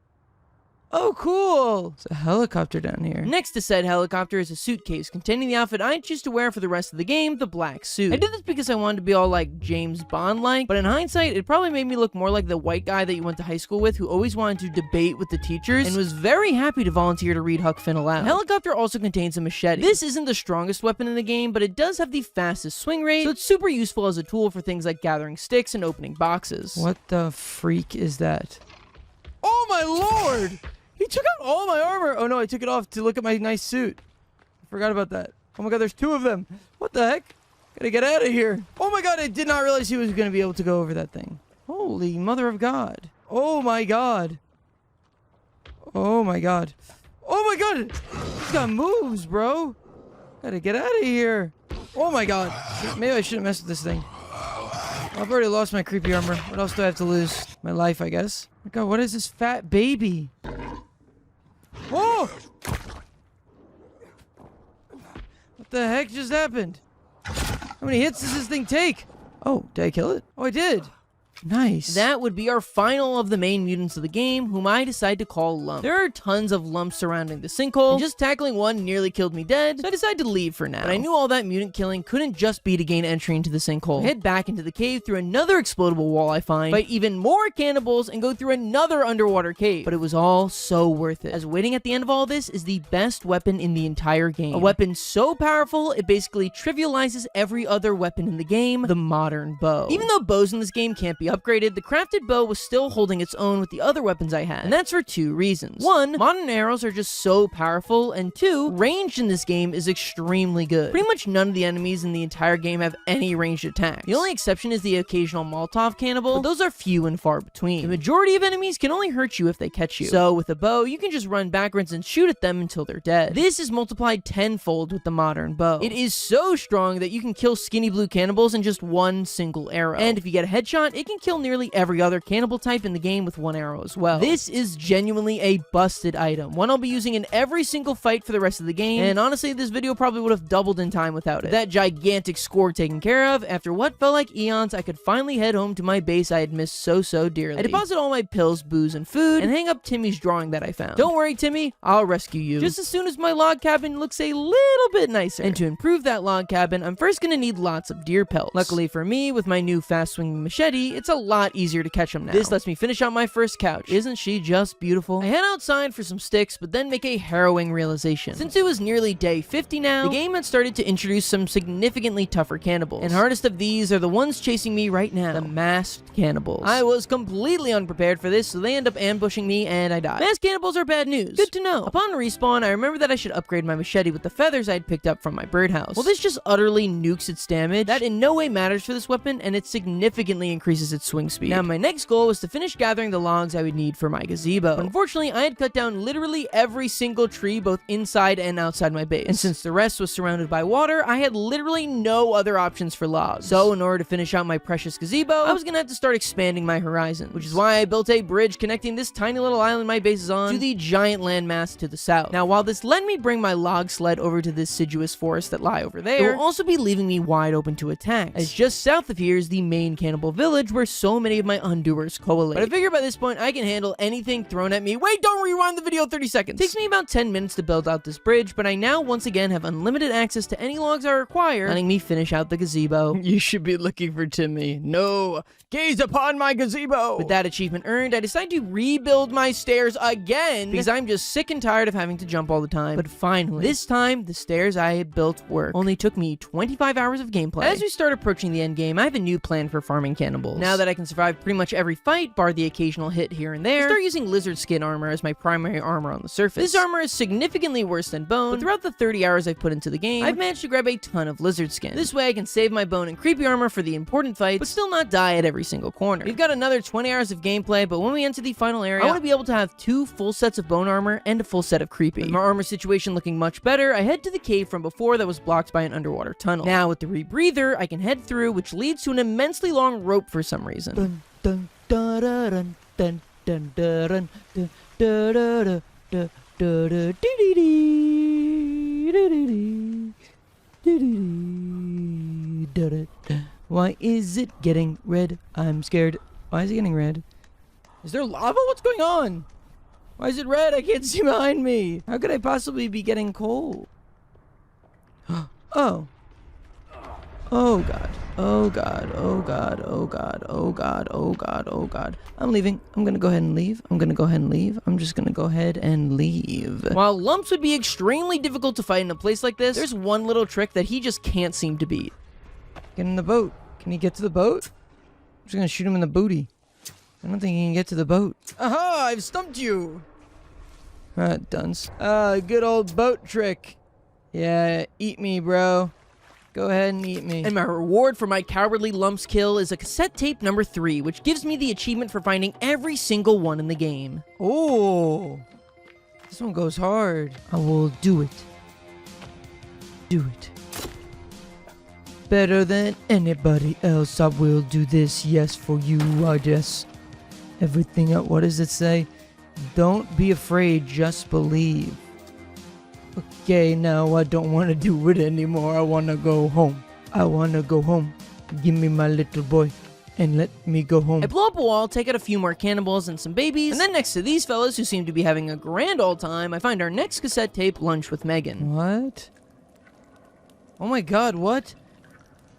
[SPEAKER 1] Oh, cool! There's a helicopter down here. Next to said helicopter is a suitcase containing the outfit I choose to wear for the rest of the game, the black suit. I did this because I wanted to be all like James Bond-like, but in hindsight, it probably made me look more like the white guy that you went to high school with who always wanted to debate with the teachers and was very happy to volunteer to read Huck Finn aloud. The helicopter also contains a machete. This isn't the strongest weapon in the game, but it does have the fastest swing rate, so it's super useful as a tool for things like gathering sticks and opening boxes. What the freak is that? Oh my lord! He took out all my armor! Oh no, I took it off to look at my nice suit. I forgot about that. Oh my god, there's two of them. What the heck? Gotta get out of here. Oh my god, I did not realize he was gonna be able to go over that thing. Holy mother of God. Oh my god. Oh my god. Oh my god! He's got moves, bro. Gotta get out of here. Oh my god. Maybe I shouldn't mess with this thing. I've already lost my creepy armor. What else do I have to lose? My life, I guess. Oh my god, what is this fat baby? Oh! What the heck just happened? How many hits does this thing take? Oh, did I kill it? Oh, I did. Nice. That would be our final of the main mutants of the game, whom I decide to call Lump. There are tons of lumps surrounding the sinkhole, and just tackling one nearly killed me dead, so I decided to leave for now. But I knew all that mutant killing couldn't just be to gain entry into the sinkhole. I head back into the cave through another explodable wall I find, fight even more cannibals, and go through another underwater cave. But it was all so worth it, as waiting at the end of all this is the best weapon in the entire game. A weapon so powerful, it basically trivializes every other weapon in the game, the modern bow. Even though bows in this game can't be upgraded, the crafted bow was still holding its own with the other weapons I had, and that's for two reasons. One, modern arrows are just so powerful, and two, range in this game is extremely good. Pretty much none of the enemies in the entire game have any ranged attacks. The only exception is the occasional Molotov cannibal, but those are few and far between. The majority of enemies can only hurt you if they catch you, so with a bow, you can just run backwards and shoot at them until they're dead. This is multiplied tenfold with the modern bow. It is so strong that you can kill skinny blue cannibals in just one single arrow, and if you get a headshot, it can kill nearly every other cannibal type in the game with one arrow as well. This is genuinely a busted item, one I'll be using in every single fight for the rest of the game, and honestly, this video probably would have doubled in time without it. With that gigantic score taken care of, after what felt like eons, I could finally head home to my base I had missed so dearly. I deposit all my pills, booze, and food, and hang up Timmy's drawing that I found. Don't worry, Timmy, I'll rescue you just as soon as my log cabin looks a little bit nicer. And to improve that log cabin, I'm first gonna need lots of deer pelts. Luckily for me, with my new fast-swinging machete, it's a lot easier to catch them now. This lets me finish out my first couch. Isn't she just beautiful? I head outside for some sticks, but then make a harrowing realization. Since it was nearly day 50 now, the game had started to introduce some significantly tougher cannibals. And hardest of these are the ones chasing me right now, the masked cannibals. I was completely unprepared for this, so they end up ambushing me and I die. Masked cannibals are bad news. Good to know. Upon respawn, I remember that I should upgrade my machete with the feathers I'd picked up from my birdhouse. Well, this just utterly nukes its damage. That in no way matters for this weapon, and it significantly increases its swing speed. Now, my next goal was to finish gathering the logs I would need for my gazebo. But unfortunately, I had cut down literally every single tree, both inside and outside my base. And since the rest was surrounded by water, I had literally no other options for logs. So in order to finish out my precious gazebo, I was gonna have to start expanding my horizon, which is why I built a bridge connecting this tiny little island my base is on to the giant landmass to the south. Now, while this let me bring my log sled over to this deciduous forest that lie over there, it will also be leaving me wide open to attacks, as just south of here is the main cannibal village where so many of my undoers coalesce. But I figure by this point I can handle anything thrown at me. Wait, don't rewind the video 30 seconds. It takes me about 10 minutes to build out this bridge, but I now once again have unlimited access to any logs I require, letting me finish out the gazebo.
[SPEAKER 2] You should be looking for Timmy. No, gaze upon my gazebo.
[SPEAKER 1] With that achievement earned, I decide to rebuild my stairs again because I'm just sick and tired of having to jump all the time. But finally, this time, the stairs I had built work. Only took me 25 hours of gameplay. As we start approaching the end game, I have a new plan for farming cannibals. Now that I can survive pretty much every fight, bar the occasional hit here and there, I start using lizard skin armor as my primary armor on the surface. This armor is significantly worse than bone, but throughout the 30 hours I've put into the game, I've managed to grab a ton of lizard skin. This way I can save my bone and creepy armor for the important fights, but still not die at every single corner. We've got another 20 hours of gameplay, but when we enter the final area, I want to be able to have 2 full sets of bone armor and a full set of creepy. With my armor situation looking much better, I head to the cave from before that was blocked by an underwater tunnel. Now with the rebreather, I can head through, which leads to an immensely long rope for some reason. Dun, dun, da, da, dun, dun, dun, da, dun, dun, da, da, da, da, da, da, dee, dee, dee, dee, dee, dee, dee, dee, da, da, da. Why is it getting red? I'm scared. Why is it getting red? Is there lava? What's going on? Why is it red? I can't see behind me. How could I possibly be getting cold? Oh. Oh god. Oh god. Oh god. Oh god. Oh god. Oh god. Oh god. I'm leaving. I'm gonna go ahead and leave. I'm gonna go ahead and leave. I'm just gonna go ahead and leave. While lumps would be extremely difficult to fight in a place like this, there's one little trick that he just can't seem to beat. Get in the boat. Can he get to the boat? I'm just gonna shoot him in the booty. I don't think he can get to the boat. Aha! I've stumped you! Dunce. Good old boat trick. Yeah, eat me, bro. Go ahead and eat me. And my reward for my cowardly lumps kill is a cassette tape number 3, which gives me the achievement for finding every single one in the game. Oh! This one goes hard. I will do it. Do it. Better than anybody else, I will do this. Yes, for you, I guess. Everything else. What does it say? Don't be afraid, just believe. Okay, now I don't want to do it anymore. I want to go home. I want to go home. Give me my little boy and let me go home. I blow up a wall, take out a few more cannibals and some babies, and then next to these fellas who seem to be having a grand old time, I find our next cassette tape, Lunch with Megan. What? Oh my god, what?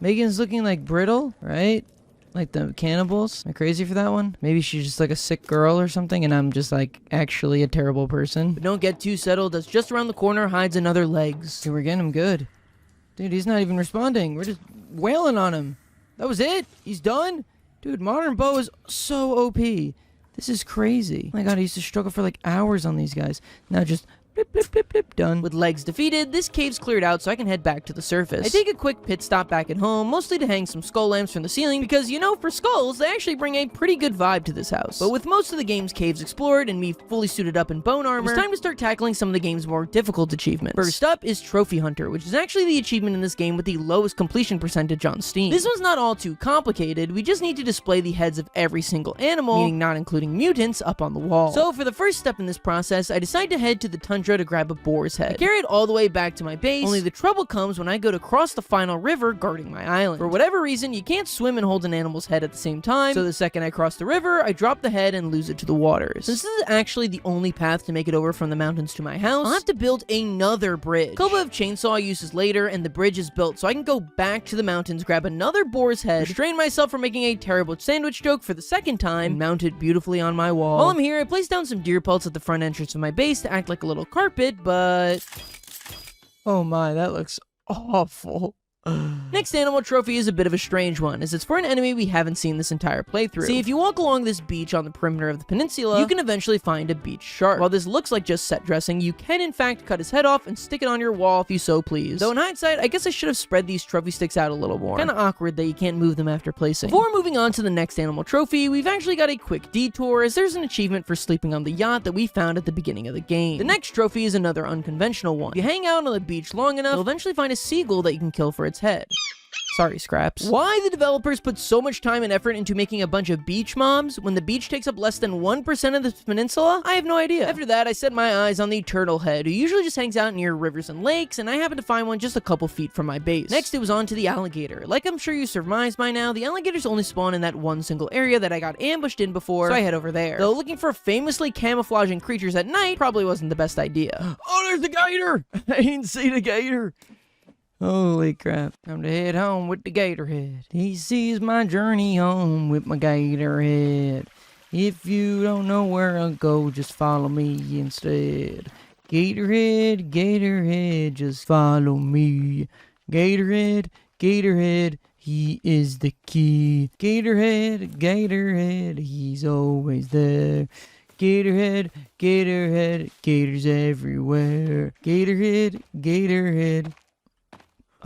[SPEAKER 1] Megan's looking like brittle, right? Like the cannibals. Am I crazy for that one? Maybe she's just like a sick girl or something and I'm just like actually a terrible person. But don't get too settled, as just around the corner hides another legs. Dude, we're getting him good. Dude, he's not even responding. We're just wailing on him. That was it? He's done? Dude, Modern Bow is so OP. This is crazy. Oh my god, I used to struggle for like hours on these guys. Now just
[SPEAKER 2] Blip, blip, blip, blip. Done.
[SPEAKER 1] With legs defeated, this cave's cleared out so I can head back to the surface. I take a quick pit stop back at home, mostly to hang some skull lamps from the ceiling because, you know, for skulls, they actually bring a pretty good vibe to this house. But with most of the game's caves explored and me fully suited up in bone armor, it's time to start tackling some of the game's more difficult achievements. First up is Trophy Hunter, which is actually the achievement in this game with the lowest completion percentage on Steam. This one's not all too complicated, we just need to display the heads of every single animal, meaning not including mutants, up on the wall. So for the first step in this process, I decide to head to the tundra to grab a boar's head. I carry it all the way back to my base, only the trouble comes when I go to cross the final river guarding my island. For whatever reason, you can't swim and hold an animal's head at the same time, so the second I cross the river, I drop the head and lose it to the waters. Since this is actually the only path to make it over from the mountains to my house, I'll have to build another bridge. Koba of Chainsaw I uses later, and the bridge is built so I can go back to the mountains, grab another boar's head, restrain myself from making a terrible sandwich joke for the second time, and mount it beautifully on my wall. While I'm here, I place down some deer pelts at the front entrance of my base to act like a little carpet, but
[SPEAKER 2] Oh my, that looks awful.
[SPEAKER 1] next animal trophy is a bit of a strange one, as it's for an enemy we haven't seen this entire playthrough. See, if you walk along this beach on the perimeter of the peninsula, you can eventually find a beach shark. While this looks like just set dressing, you can in fact cut his head off and stick it on your wall if you so please. Though in hindsight, I guess I should have spread these trophy sticks out a little more. Kinda awkward that you can't move them after placing. Before moving on to the next animal trophy, we've actually got a quick detour, as there's an achievement for sleeping on the yacht that we found at the beginning of the game. The next trophy is another unconventional one. If you hang out on the beach long enough, you'll eventually find a seagull that you can kill for its head. Sorry, Scraps. Why the developers put so much time and effort into making a bunch of beach mobs when the beach takes up less than 1% of the peninsula? I have no idea. After that, I set my eyes on the turtle head, who usually just hangs out near rivers and lakes, and I happened to find one just a couple feet from my base. Next, it was on to the alligator. Like I'm sure you surmised by now, the alligators only spawn in that one single area that I got ambushed in before, so I head over there. Though looking for famously camouflaging creatures at night probably wasn't the best idea.
[SPEAKER 2] Oh, there's the gator! I ain't seen a gator. Holy crap. Time to head home with the gator head. This is my journey home with my gator head. If you don't know where I'll go, just follow me instead. Gatorhead, Gatorhead, just follow me. Gatorhead, Gatorhead, he is the key. Gatorhead, Gatorhead, he's always there. Gatorhead, Gatorhead, gators everywhere. Gatorhead, Gatorhead.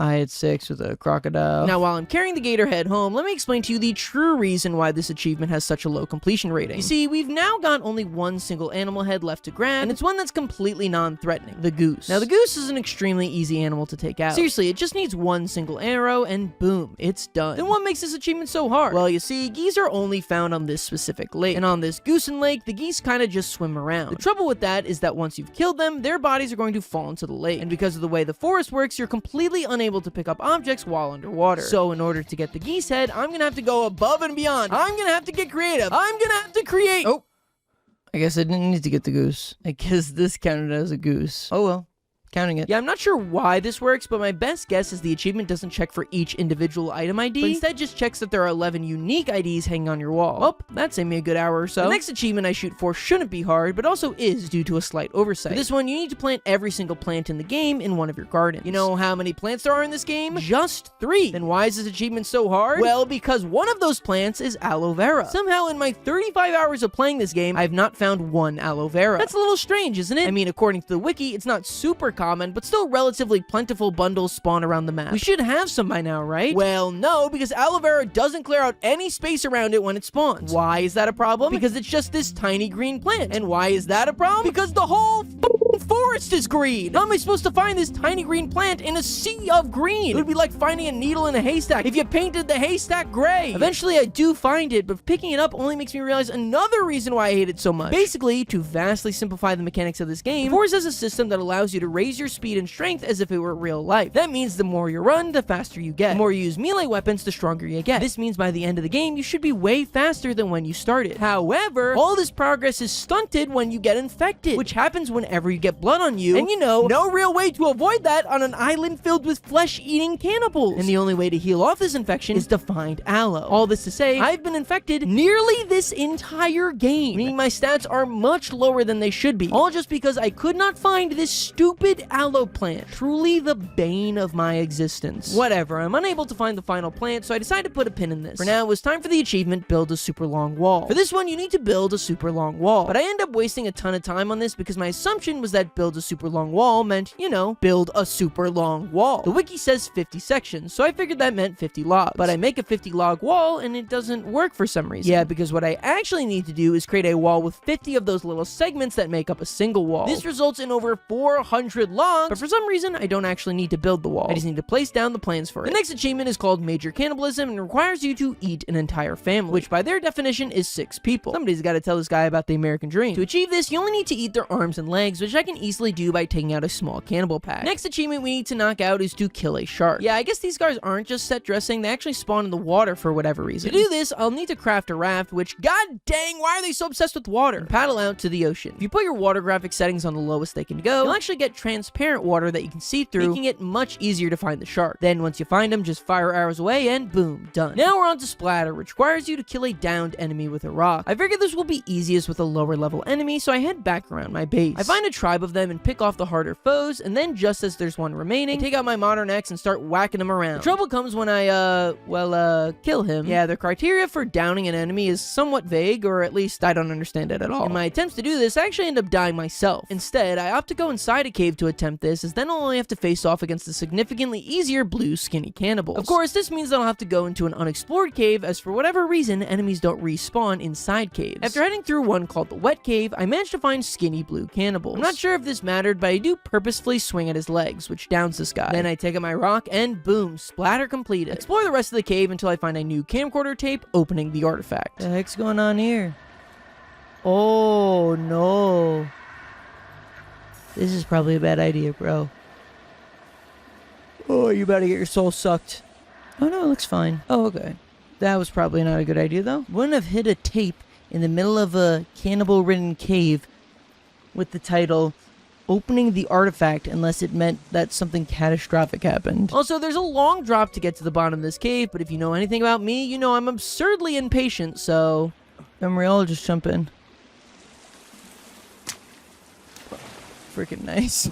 [SPEAKER 2] I had sex with a crocodile.
[SPEAKER 1] Now, while I'm carrying the gator head home, let me explain to you the true reason why this achievement has such a low completion rating. You see, we've now got only one single animal head left to grab, and it's one that's completely non-threatening, the goose. Now, the goose is an extremely easy animal to take out. Seriously, it just needs one single arrow, and boom, it's done. Then what makes this achievement so hard? Well, you see, geese are only found on this specific lake, and on this Goosen Lake, the geese kind of just swim around. The trouble with that is that once you've killed them, their bodies are going to fall into the lake, and because of the way the forest works, you're completely unable to pick up objects while underwater. So in order to get the geese head, I'm gonna have to go above and beyond. I'm gonna have to get creative. I'm gonna have to create.
[SPEAKER 2] Oh, I guess I didn't need to get the goose. I guess this counted as a goose. Oh well. Counting it.
[SPEAKER 1] Yeah, I'm not sure why this works, but my best guess is the achievement doesn't check for each individual item ID, but instead just checks that there are 11 unique IDs hanging on your wall. Well, that saved me a good hour or so. The next achievement I shoot for shouldn't be hard, but also is due to a slight oversight. For this one, you need to plant every single plant in the game in one of your gardens. You know how many plants there are in this game? Just 3. Then why is this achievement so hard? Well, because one of those plants is aloe vera. Somehow in my 35 hours of playing this game, I've not found one aloe vera. That's a little strange, isn't it? I mean, according to the wiki, it's not super common, but still relatively plentiful bundles spawn around the map. We should have some by now, right? Well, no, because aloe vera doesn't clear out any space around it when it spawns. Why is that a problem? Because it's just this tiny green plant. And why is that a problem? Because the whole forest is green. How am I supposed to find this tiny green plant in a sea of green? It would be like finding a needle in a haystack if you painted the haystack gray. Eventually, I do find it, but picking it up only makes me realize another reason why I hate it so much. Basically, to vastly simplify the mechanics of this game, Forza has a system that allows you to raise your speed and strength as if it were real life. That means the more you run, the faster you get. The more you use melee weapons, the stronger you get. This means by the end of the game, you should be way faster than when you started. However, all this progress is stunted when you get infected, which happens whenever you get blood on you. And you know, no real way to avoid that on an island filled with flesh-eating cannibals. And the only way to heal off this infection is to find aloe. All this to say, I've been infected nearly this entire game, meaning my stats are much lower than they should be. All just because I could not find this stupid aloe plant. Truly the bane of my existence. Whatever, I'm unable to find the final plant, so I decided to put a pin in this. For now, it was time for the achievement, build a super long wall. For this one, you need to build a super long wall. But I end up wasting a ton of time on this because my assumption was that build a super long wall meant, you know, build a super long wall. The wiki says 50 sections, so I figured that meant 50 logs. But I make a 50 log wall and it doesn't work for some reason. Yeah, because what I actually need to do is create a wall with 50 of those little segments that make up a single wall. This results in over 400 logs, but for some reason, I don't actually need to build the wall. I just need to place down the plans for it. The next achievement is called Major Cannibalism and requires you to eat an entire family, which by their definition is 6 people. Somebody's got to tell this guy about the American dream. To achieve this, you only need to eat their arms and legs, which I can easily do by taking out a small cannibal pack. Next achievement we need to knock out is to kill a shark. Yeah, I guess these guys aren't just set dressing, they actually spawn in the water for whatever reason. To do this, I'll need to craft a raft, which, god dang, why are they so obsessed with water? And paddle out to the ocean. If you put your water graphic settings on the lowest they can go, you'll actually get transparent water that you can see through, making it much easier to find the shark. Then once you find them, just fire arrows away and boom, done. Now we're on to Splatter, which requires you to kill a downed enemy with a rock. I figured this will be easiest with a lower level enemy, so I head back around my base. I find a tribe of them and pick off the harder foes, and then just as there's one remaining, I take out my modern axe and start whacking them around. The trouble comes when I, kill him. Yeah, the criteria for downing an enemy is somewhat vague, or at least I don't understand it at all. In my attempts to do this, I actually end up dying myself. Instead, I opt to go inside a cave to attempt this, as then I'll only have to face off against the significantly easier blue skinny cannibals. Of course, this means that I'll have to go into an unexplored cave, as for whatever reason, enemies don't respawn inside caves. After heading through one called the Wet Cave, I managed to find skinny blue cannibals. I'm not sure if this mattered, but I do purposefully swing at his legs, which downs this guy. Then I take out my rock and boom, splatter completed. Explore the rest of the cave until I find a new camcorder tape opening the artifact.
[SPEAKER 2] The heck's going on here? Oh no. This is probably a bad idea, bro. Oh, you about to get your soul sucked. Oh no, it looks fine. Oh, okay. That was probably not a good idea, though. Wouldn't have hid a tape in the middle of a cannibal-ridden cave with the title opening the artifact unless it meant that something catastrophic happened.
[SPEAKER 1] Also, there's a long drop to get to the bottom of this cave, but if you know anything about me, you know I'm absurdly impatient, so...
[SPEAKER 2] Memory, I'll just jump in. Freaking nice.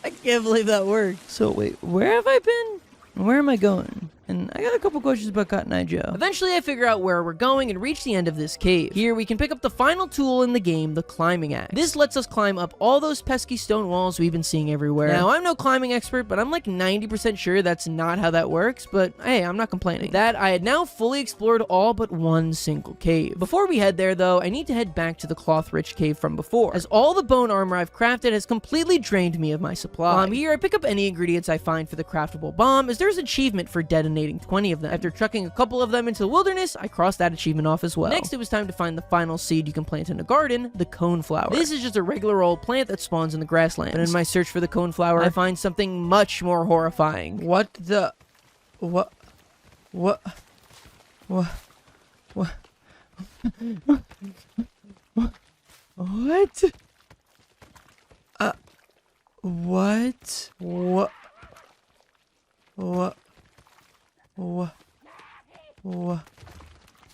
[SPEAKER 2] I can't believe that worked. So wait, where have I been? Where am I going? And I got a couple questions about Cotton Eye Joe.
[SPEAKER 1] Eventually, I figure out where we're going and reach the end of this cave. Here, we can pick up the final tool in the game, the climbing axe. This lets us climb up all those pesky stone walls we've been seeing everywhere. Now, I'm no climbing expert, but I'm like 90% sure that's not how that works, but hey, I'm not complaining. With that, I had now fully explored all but one single cave. Before we head there, though, I need to head back to the cloth-rich cave from before, as all the bone armor I've crafted has completely drained me of my supply. While I'm here, I pick up any ingredients I find for the craftable bomb, as there's an achievement for detonating 20 of them. After chucking a couple of them into the wilderness, I crossed that achievement off as well. Next, it was time to find the final seed you can plant in a garden, the coneflower. This is just a regular old plant that spawns in the grasslands. And in my search for the coneflower, I find something much more horrifying.
[SPEAKER 2] What the... What? What? What? What? What? What? What? What? What? What? What?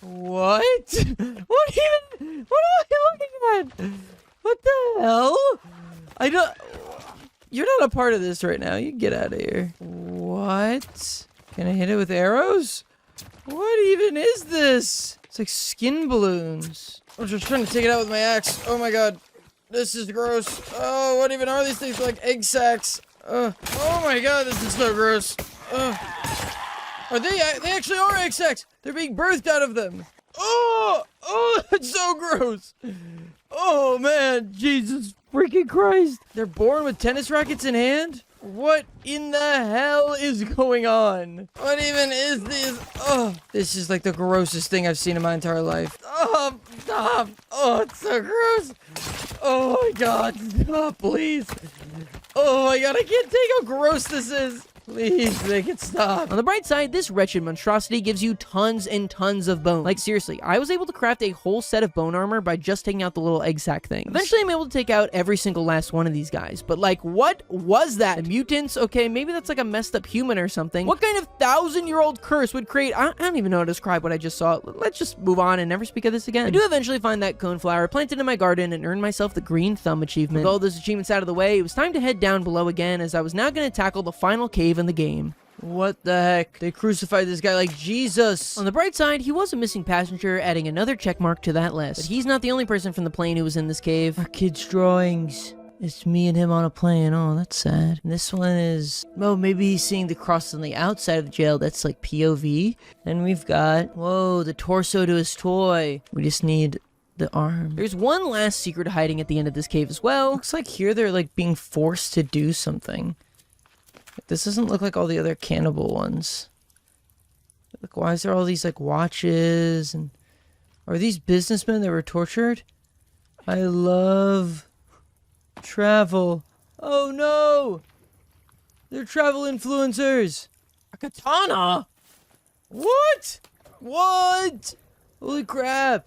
[SPEAKER 2] What? What even? What am I looking at? What the hell? I don't... You're not a part of this right now. You get out of here. What? Can I hit it with arrows? What even is this? It's like skin balloons. I'm just trying to take it out with my axe. Oh my god. This is gross. Oh, what even are these things? Like egg sacs. Oh my god, this is so gross. Are they actually are egg sacs. They're being birthed out of them. Oh, that's so gross. Oh man, Jesus freaking Christ. They're born with tennis rackets in hand? What in the hell is going on? What even is this? Oh, this is like the grossest thing I've seen in my entire life. Oh, stop. Oh, it's so gross. Oh my god, stop, please. Oh my god, I can't take how gross this is. Please make it stop.
[SPEAKER 1] On the bright side, this wretched monstrosity gives you tons and tons of bone. Like seriously, I was able to craft a whole set of bone armor by just taking out the little egg sac thing. Eventually, I'm able to take out every single last one of these guys. But like, what was that? The mutants? Okay, maybe that's like a messed up human or something. What kind of 1,000-year-old curse would create? I don't even know how to describe what I just saw. Let's just move on and never speak of this again. I do eventually find that coneflower planted in my garden and earn myself the green thumb achievement. With all those achievements out of the way, it was time to head down below again, as I was now going to tackle the final cave in the game.
[SPEAKER 2] What the heck? They crucified this guy like Jesus.
[SPEAKER 1] On the bright side, he was a missing passenger, adding another checkmark to that list. But he's not the only person from the plane who was in this cave.
[SPEAKER 2] Our kids' drawings.
[SPEAKER 1] It's me and him on a plane. Oh, that's sad. And this one is... Oh, maybe he's seeing the cross on the outside of the jail. That's like POV. Then we've got... Whoa, the torso to his toy. We just need the arm. There's one last secret hiding at the end of this cave as well. Looks like here they're like being forced to do something. This doesn't look like all the other cannibal ones. Like, why is there all these like watches? And are these businessmen that were tortured? I love... travel. Oh no! They're travel influencers! A katana? What? What? Holy crap!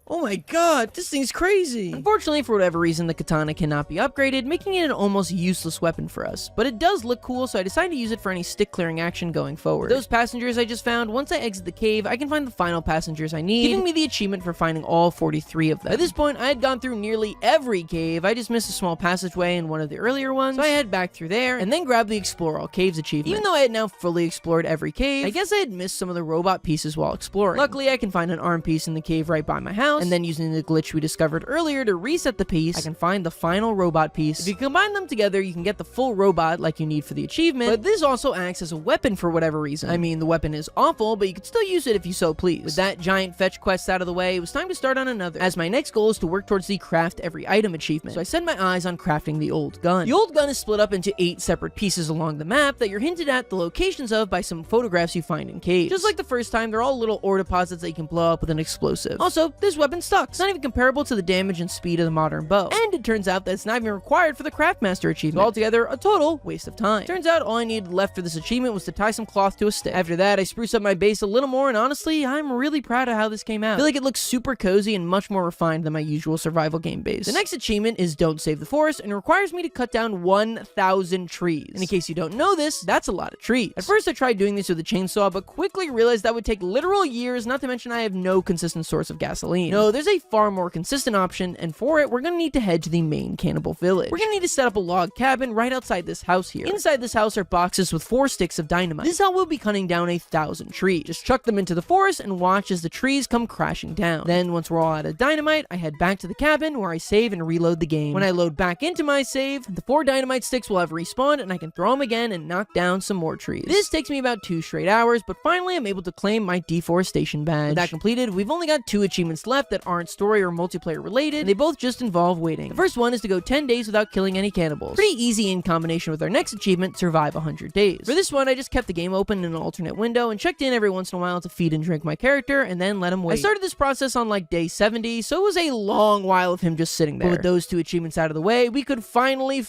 [SPEAKER 1] Oh my god, this thing's crazy! Unfortunately, for whatever reason, the katana cannot be upgraded, making it an almost useless weapon for us. But it does look cool, so I decided to use it for any stick clearing action going forward. Those passengers I just found, once I exit the cave, I can find the final passengers I need, giving me the achievement for finding all 43 of them. At this point, I had gone through nearly every cave. I just missed a small passageway in one of the earlier ones, so I head back through there, and then grab the Explore All Caves achievement. Even though I had now fully explored every cave, I guess I had missed some of the robot pieces while exploring. Luckily, I can find an arm piece in the cave right by my house, and then using the glitch we discovered earlier to reset the piece, I can find the final robot piece. If you combine them together, you can get the full robot like you need for the achievement, but this also acts as a weapon for whatever reason. I mean, the weapon is awful, but you can still use it if you so please. With that giant fetch quest out of the way, it was time to start on another, as my next goal is to work towards the craft every item achievement, so I set my eyes on crafting the old gun. The old gun is split up into 8 separate pieces along the map that you're hinted at the locations of by some photographs you find in caves. Just like the first time, they're all little ore deposits that you can blow up with an explosive. Also, this weapon sucks. It's not even comparable to the damage and speed of the modern bow. And it turns out that it's not even required for the Craftmaster achievement. So altogether, a total waste of time. Turns out all I needed left for this achievement was to tie some cloth to a stick. After that, I spruced up my base a little more, and honestly, I'm really proud of how this came out. I feel like it looks super cozy and much more refined than my usual survival game base. The next achievement is Don't Save the Forest, and requires me to cut down 1,000 trees. And in case you don't know this, that's a lot of trees. At first, I tried doing this with a chainsaw, but quickly realized that would take literal years, not to mention I have no consistent source of gasoline. No, there's a far more consistent option, and for it, we're gonna need to head to the main cannibal village. We're gonna need to set up a log cabin right outside this house here. Inside this house are boxes with 4 sticks of dynamite. This is how we'll be cutting down 1,000 trees. Just chuck them into the forest and watch as the trees come crashing down. Then, once we're all out of dynamite, I head back to the cabin where I save and reload the game. When I load back into my save, the 4 dynamite sticks will have respawned, and I can throw them again and knock down some more trees. This takes me about 2 straight hours, but finally I'm able to claim my deforestation badge. With that completed, we've only got 2 achievements left that aren't story or multiplayer related, and they both just involve waiting. The first one is to go 10 days without killing any cannibals. Pretty easy in combination with our next achievement, survive 100 days. For this one, I just kept the game open in an alternate window and checked in every once in a while to feed and drink my character, and then let him wait. I started this process on like day 70, so it was a long while of him just sitting there. But with those 2 achievements out of the way, we could finally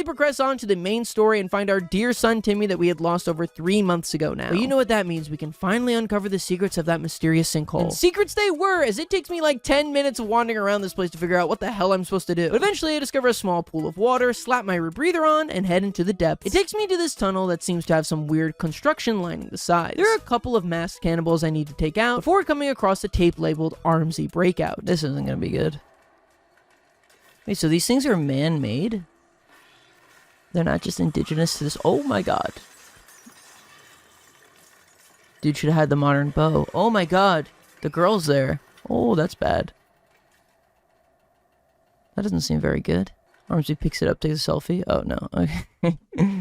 [SPEAKER 1] progress on to the main story and find our dear son Timmy that we had lost over 3 months ago now. But you know what that means, we can finally uncover the secrets of that mysterious sinkhole. And secrets they were, as it takes me like 10 minutes of wandering around this place to figure out what the hell I'm supposed to do. But eventually I discover a small pool of water, slap my rebreather on, and head into the depths. It takes me to this tunnel that seems to have some weird construction lining the sides. There are a couple of masked cannibals I need to take out before coming across a tape labeled Armsy Breakout. This isn't gonna be good. Wait, so these things are man-made? They're not just indigenous to this. Oh my god. Dude should have had the modern bow. Oh my god. The girl's there. Oh, that's bad. That doesn't seem very good. Armsy picks it up, takes a selfie. Oh, no. Okay.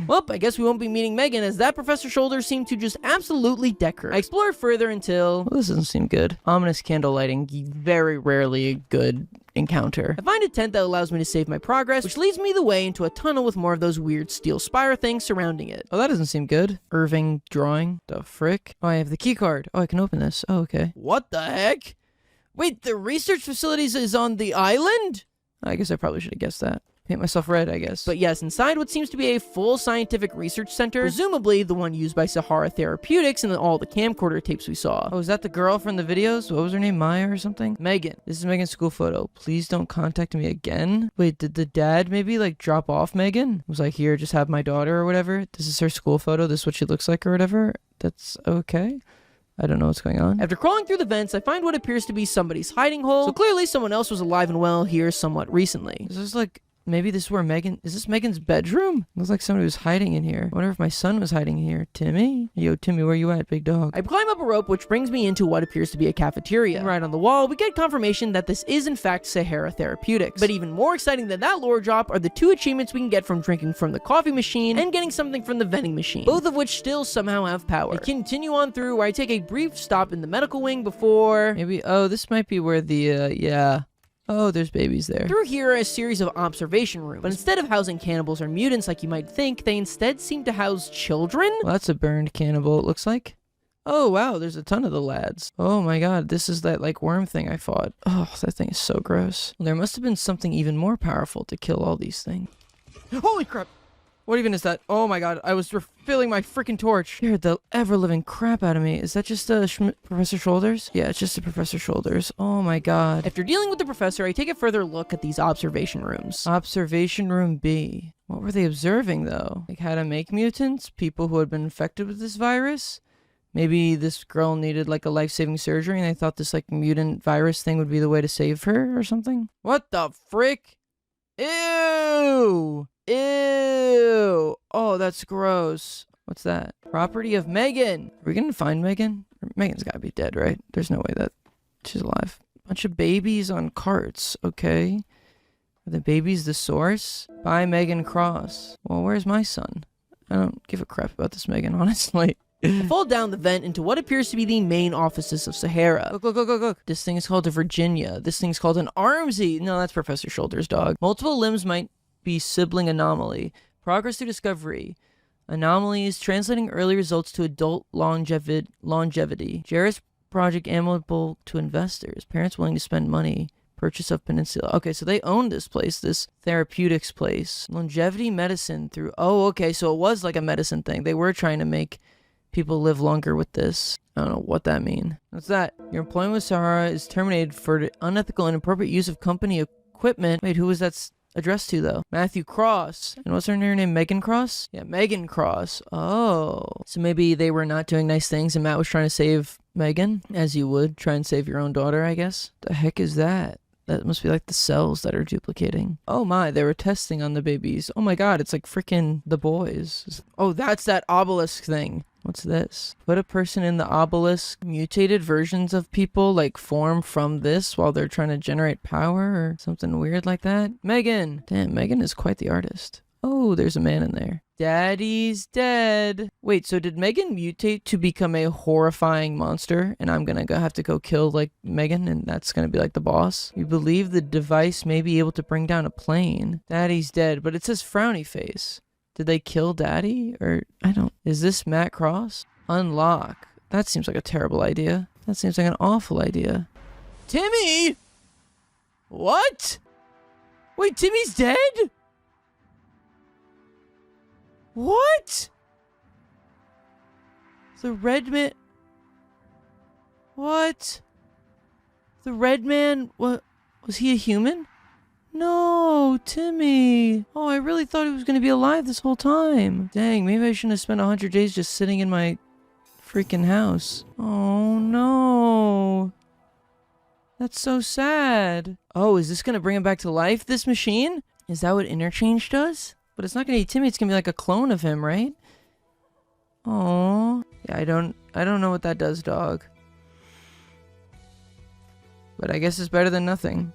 [SPEAKER 1] Well, I guess we won't be meeting Megan, as that Professor Shoulder seemed to just absolutely deck her. I explore further until... Well, this doesn't seem good. Ominous candle lighting. Very rarely a good encounter. I find a tent that allows me to save my progress, which leads me the way into a tunnel with more of those weird steel spire things surrounding it. Oh, that doesn't seem good. Irving drawing. The frick? Oh, I have the key card. Oh, I can open this. Oh, okay. What the heck? Wait, the research facilities is on the island? I guess I probably should have guessed that. Paint myself red, I guess. But yes, inside what seems to be a full scientific research center, presumably the one used by Sahara Therapeutics and all the camcorder tapes we saw. Oh, is that the girl from the videos? What was her name? Maya or something? Megan. This is Megan's school photo. Please don't contact me again. Wait, did the dad maybe like drop off Megan? Was like, here, just have my daughter or whatever? This is her school photo. This is what she looks like or whatever? That's okay. I don't know what's going on. After crawling through the vents, I find what appears to be somebody's hiding hole. So clearly someone else was alive and well here somewhat recently. This is like
[SPEAKER 2] Maybe this is where Megan... Is this Megan's bedroom? Looks like somebody was hiding in here. I wonder if my son was hiding in here. Timmy? Yo, Timmy, where you at, big dog?
[SPEAKER 1] I climb up a rope, which brings me into what appears to be a cafeteria. Right on the wall, we get confirmation that this is in fact Sahara Therapeutics. But even more exciting than that lore drop are the 2 achievements we can get from drinking from the coffee machine and getting something from the vending machine, both of which still somehow have power. I continue on through where I take a brief stop in the medical wing before...
[SPEAKER 2] Maybe... Oh, this might be where the, yeah... Oh, there's babies there.
[SPEAKER 1] Through here are a series of observation rooms, but instead of housing cannibals or mutants like you might think, they instead seem to house children?
[SPEAKER 2] Well, that's a burned cannibal, it looks like. Oh, wow, there's a ton of the lads. Oh my god, this is that, like, worm thing I fought. Oh, that thing is so gross. Well, there must have been something even more powerful to kill all these things. Holy crap! What even is that? Oh my god, I was refilling my freaking torch. Scared the ever-living crap out of me. Is that just a Professor Shoulders? Yeah, it's just a Professor Shoulders. Oh my god.
[SPEAKER 1] After dealing with the professor, I take a further look at these observation rooms.
[SPEAKER 2] Observation Room B. What were they observing, though? Like how to make mutants? People who had been infected with this virus? Maybe this girl needed, like, a life-saving surgery, and they thought this, like, mutant virus thing would be the way to save her or something? What the frick? Ew! Ew! Oh, that's gross. What's that? Property of Megan! Are we gonna find Megan? Megan's gotta be dead, right? There's no way that she's alive. Bunch of babies on carts, okay. Are the babies the source? By Megan Cross. Well, where's my son? I don't give a crap about this Megan, honestly.
[SPEAKER 1] I fall down the vent into what appears to be the main offices of Sahara.
[SPEAKER 2] Look, look, look, look, look. This thing is called a Virginia. This thing's called an Armsy. No, that's Professor Shoulders' dog. Multiple limbs might be sibling anomaly. Progress through discovery. Anomalies translating early results to adult longevity. Jarrus project amenable to investors. Parents willing to spend money. Purchase of Peninsula. Okay, so they own this place, this therapeutics place. Longevity medicine through... Oh, okay, so it was like a medicine thing. They were trying to make people live longer with this. I don't know what that means. What's that? Your employment with Sahara is terminated for the unethical and inappropriate use of company equipment. Wait, who was that addressed to, though? Matthew Cross. And what's her name? Megan Cross? Yeah, Megan Cross. Oh. So maybe they were not doing nice things and Matt was trying to save Megan, as you would. Try and save your own daughter, I guess. The heck is that? That must be like the cells that are duplicating. Oh my, they were testing on the babies. Oh my god, it's like freaking The Boys. Oh, that's that obelisk thing. What's this? Put a person in the obelisk. Mutated versions of people like form from this while they're trying to generate power or something weird like that. Megan! Damn, Megan is quite the artist. Oh, there's a man in there. Daddy's dead. Wait, so did Megan mutate to become a horrifying monster? And I'm gonna have to go kill, like, Megan, and that's gonna be, like, the boss? You believe the device may be able to bring down a plane. Daddy's dead, but it says frowny face. Did they kill Daddy? Or, I don't... Is this Matt Cross? Unlock. That seems like a terrible idea. That seems like an awful idea. Timmy! What? Wait, Timmy's dead? What? The red man... What? The red man... What? Was he a human? No, Timmy. Oh, I really thought he was going to be alive this whole time. Dang, maybe I shouldn't have spent 100 days just sitting in my freaking house. Oh, no. That's so sad. Oh, is this going to bring him back to life, this machine? Is that what interchange does? But it's not going to be Timmy, it's going to be like a clone of him, right? Oh. Yeah, I don't know what that does, dog. But I guess it's better than nothing.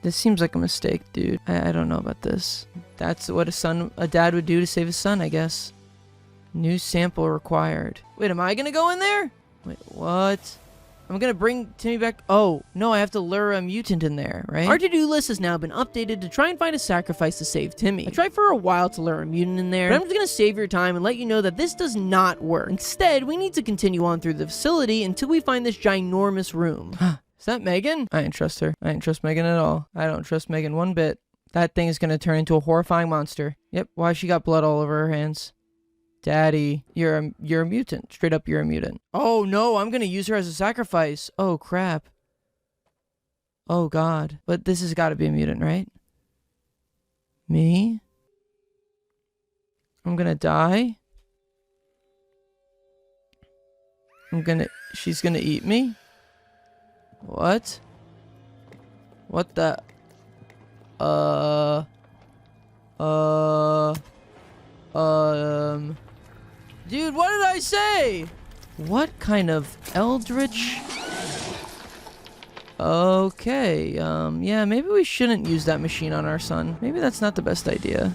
[SPEAKER 2] This seems like a mistake, dude. I don't know about this. That's what a dad would do to save his son, I guess. New sample required. Wait, am I gonna go in there? Wait, what? I'm gonna bring Timmy back. Oh, no, I have to lure a mutant in there, right?
[SPEAKER 1] Our to-do list has now been updated to try and find a sacrifice to save Timmy. I tried for a while to lure a mutant in there, but I'm just gonna save your time and let you know that this does not work. Instead, we need to continue on through the facility until we find this ginormous room.
[SPEAKER 2] Is that Megan? I didn't trust her. I didn't trust Megan at all. I don't trust Megan one bit. That thing is gonna turn into a horrifying monster. Yep, why she got blood all over her hands? Daddy, you're a mutant. Straight up, you're a mutant. Oh no, I'm gonna use her as a sacrifice. Oh crap. Oh god. But this has got to be a mutant, right? Me? I'm gonna die? She's gonna eat me? What? What the? Dude, what did I say?
[SPEAKER 1] What kind of eldritch? Okay, yeah, maybe we shouldn't use that machine on our son. Maybe that's not the best idea.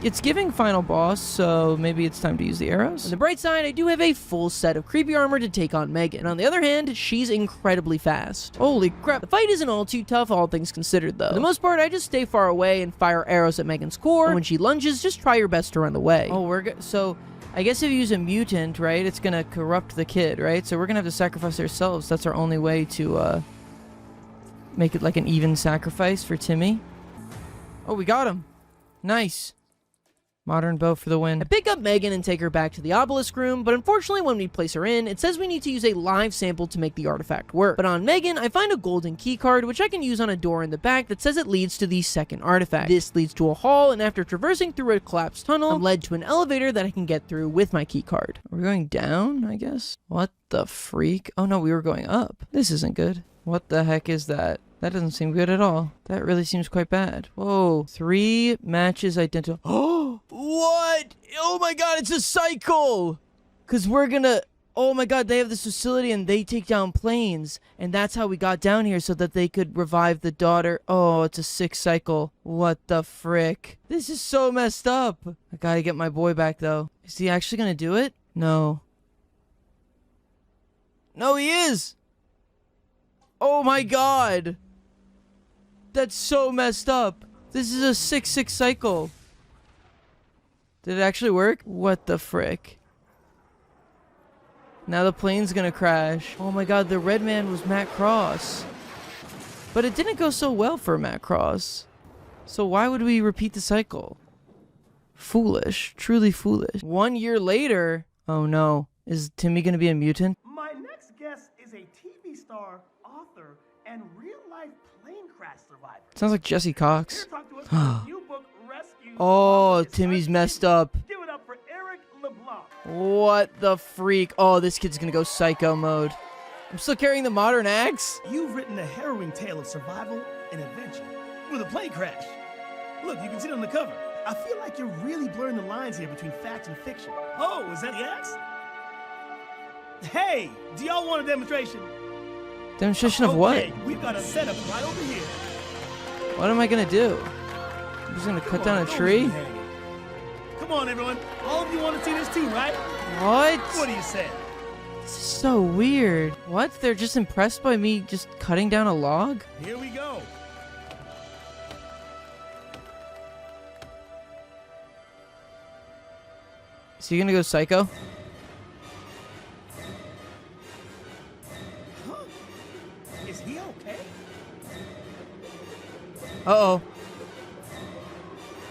[SPEAKER 1] It's giving final boss, so maybe it's time to use the arrows. On the bright side, I do have a full set of creepy armor to take on Megan. And on the other hand, she's incredibly fast. Holy crap, the fight isn't all too tough, all things considered, though. For the most part, I just stay far away and fire arrows at Megan's core, and when she lunges, just try your best to run away.
[SPEAKER 2] Oh, so I guess if you use a mutant, right, it's gonna corrupt the kid, right? So we're gonna have to sacrifice ourselves. That's our only way to, make it like an even sacrifice for Timmy. Oh, we got him. Nice. Modern bow for the win.
[SPEAKER 1] I pick up Megan and take her back to the obelisk room, but unfortunately when we place her in, it says we need to use a live sample to make the artifact work. But on Megan, I find a golden key card, which I can use on a door in the back that says it leads to the second artifact. This leads to a hall, and after traversing through a collapsed tunnel, I'm led to an elevator that I can get through with my key card.
[SPEAKER 2] We're going down, I guess? What the freak? Oh no, we were going up. This isn't good. What the heck is that? That doesn't seem good at all. That really seems quite bad. Whoa. 3 matches identical.
[SPEAKER 1] Oh, what? Oh my god, it's a cycle! Cause we're gonna... Oh my god, they have this facility and they take down planes. And that's how we got down here, so that they could revive the daughter. Oh, it's a 6 cycle. What the frick? This is so messed up. I gotta get my boy back, though. Is he actually gonna do it? No. No, he is! Oh my god! That's so messed up. This is a 6-6 cycle. Did it actually work? What the frick? Now the plane's gonna crash. Oh my god, the red man was Matt Cross. But it didn't go so well for Matt Cross. So why would we repeat the cycle? Foolish. Truly foolish. 1 year later... Oh no. Is Timmy gonna be a mutant?
[SPEAKER 3] My next guest is a TV star, author, and real-life plane crash survivor.
[SPEAKER 2] Sounds like Jesse Cox.
[SPEAKER 3] Here to talk to us about his new book, Rescue.
[SPEAKER 1] Oh, Timmy's messed up.
[SPEAKER 3] Give it up for Eric LeBlanc.
[SPEAKER 1] What the freak? Oh, this kid's gonna go psycho mode. I'm still carrying the modern axe?
[SPEAKER 3] You've written a harrowing tale of survival and adventure with a plane crash. Look, you can see it on the cover. I feel like you're really blurring the lines here between fact and fiction. Oh, is that the axe? Hey, do y'all want a demonstration?
[SPEAKER 2] Demonstration of what?
[SPEAKER 3] Okay, we've got a setup right over here.
[SPEAKER 2] What am I gonna do? I'm just gonna cut down a tree?
[SPEAKER 3] Come on, everyone. All of you want to see this too, right?
[SPEAKER 2] What?
[SPEAKER 3] What do you say?
[SPEAKER 2] This is so weird. What? They're just impressed by me just cutting down a log?
[SPEAKER 3] Here we go.
[SPEAKER 2] Is he gonna go psycho?
[SPEAKER 3] Huh? Is he okay?
[SPEAKER 2] Uh-oh.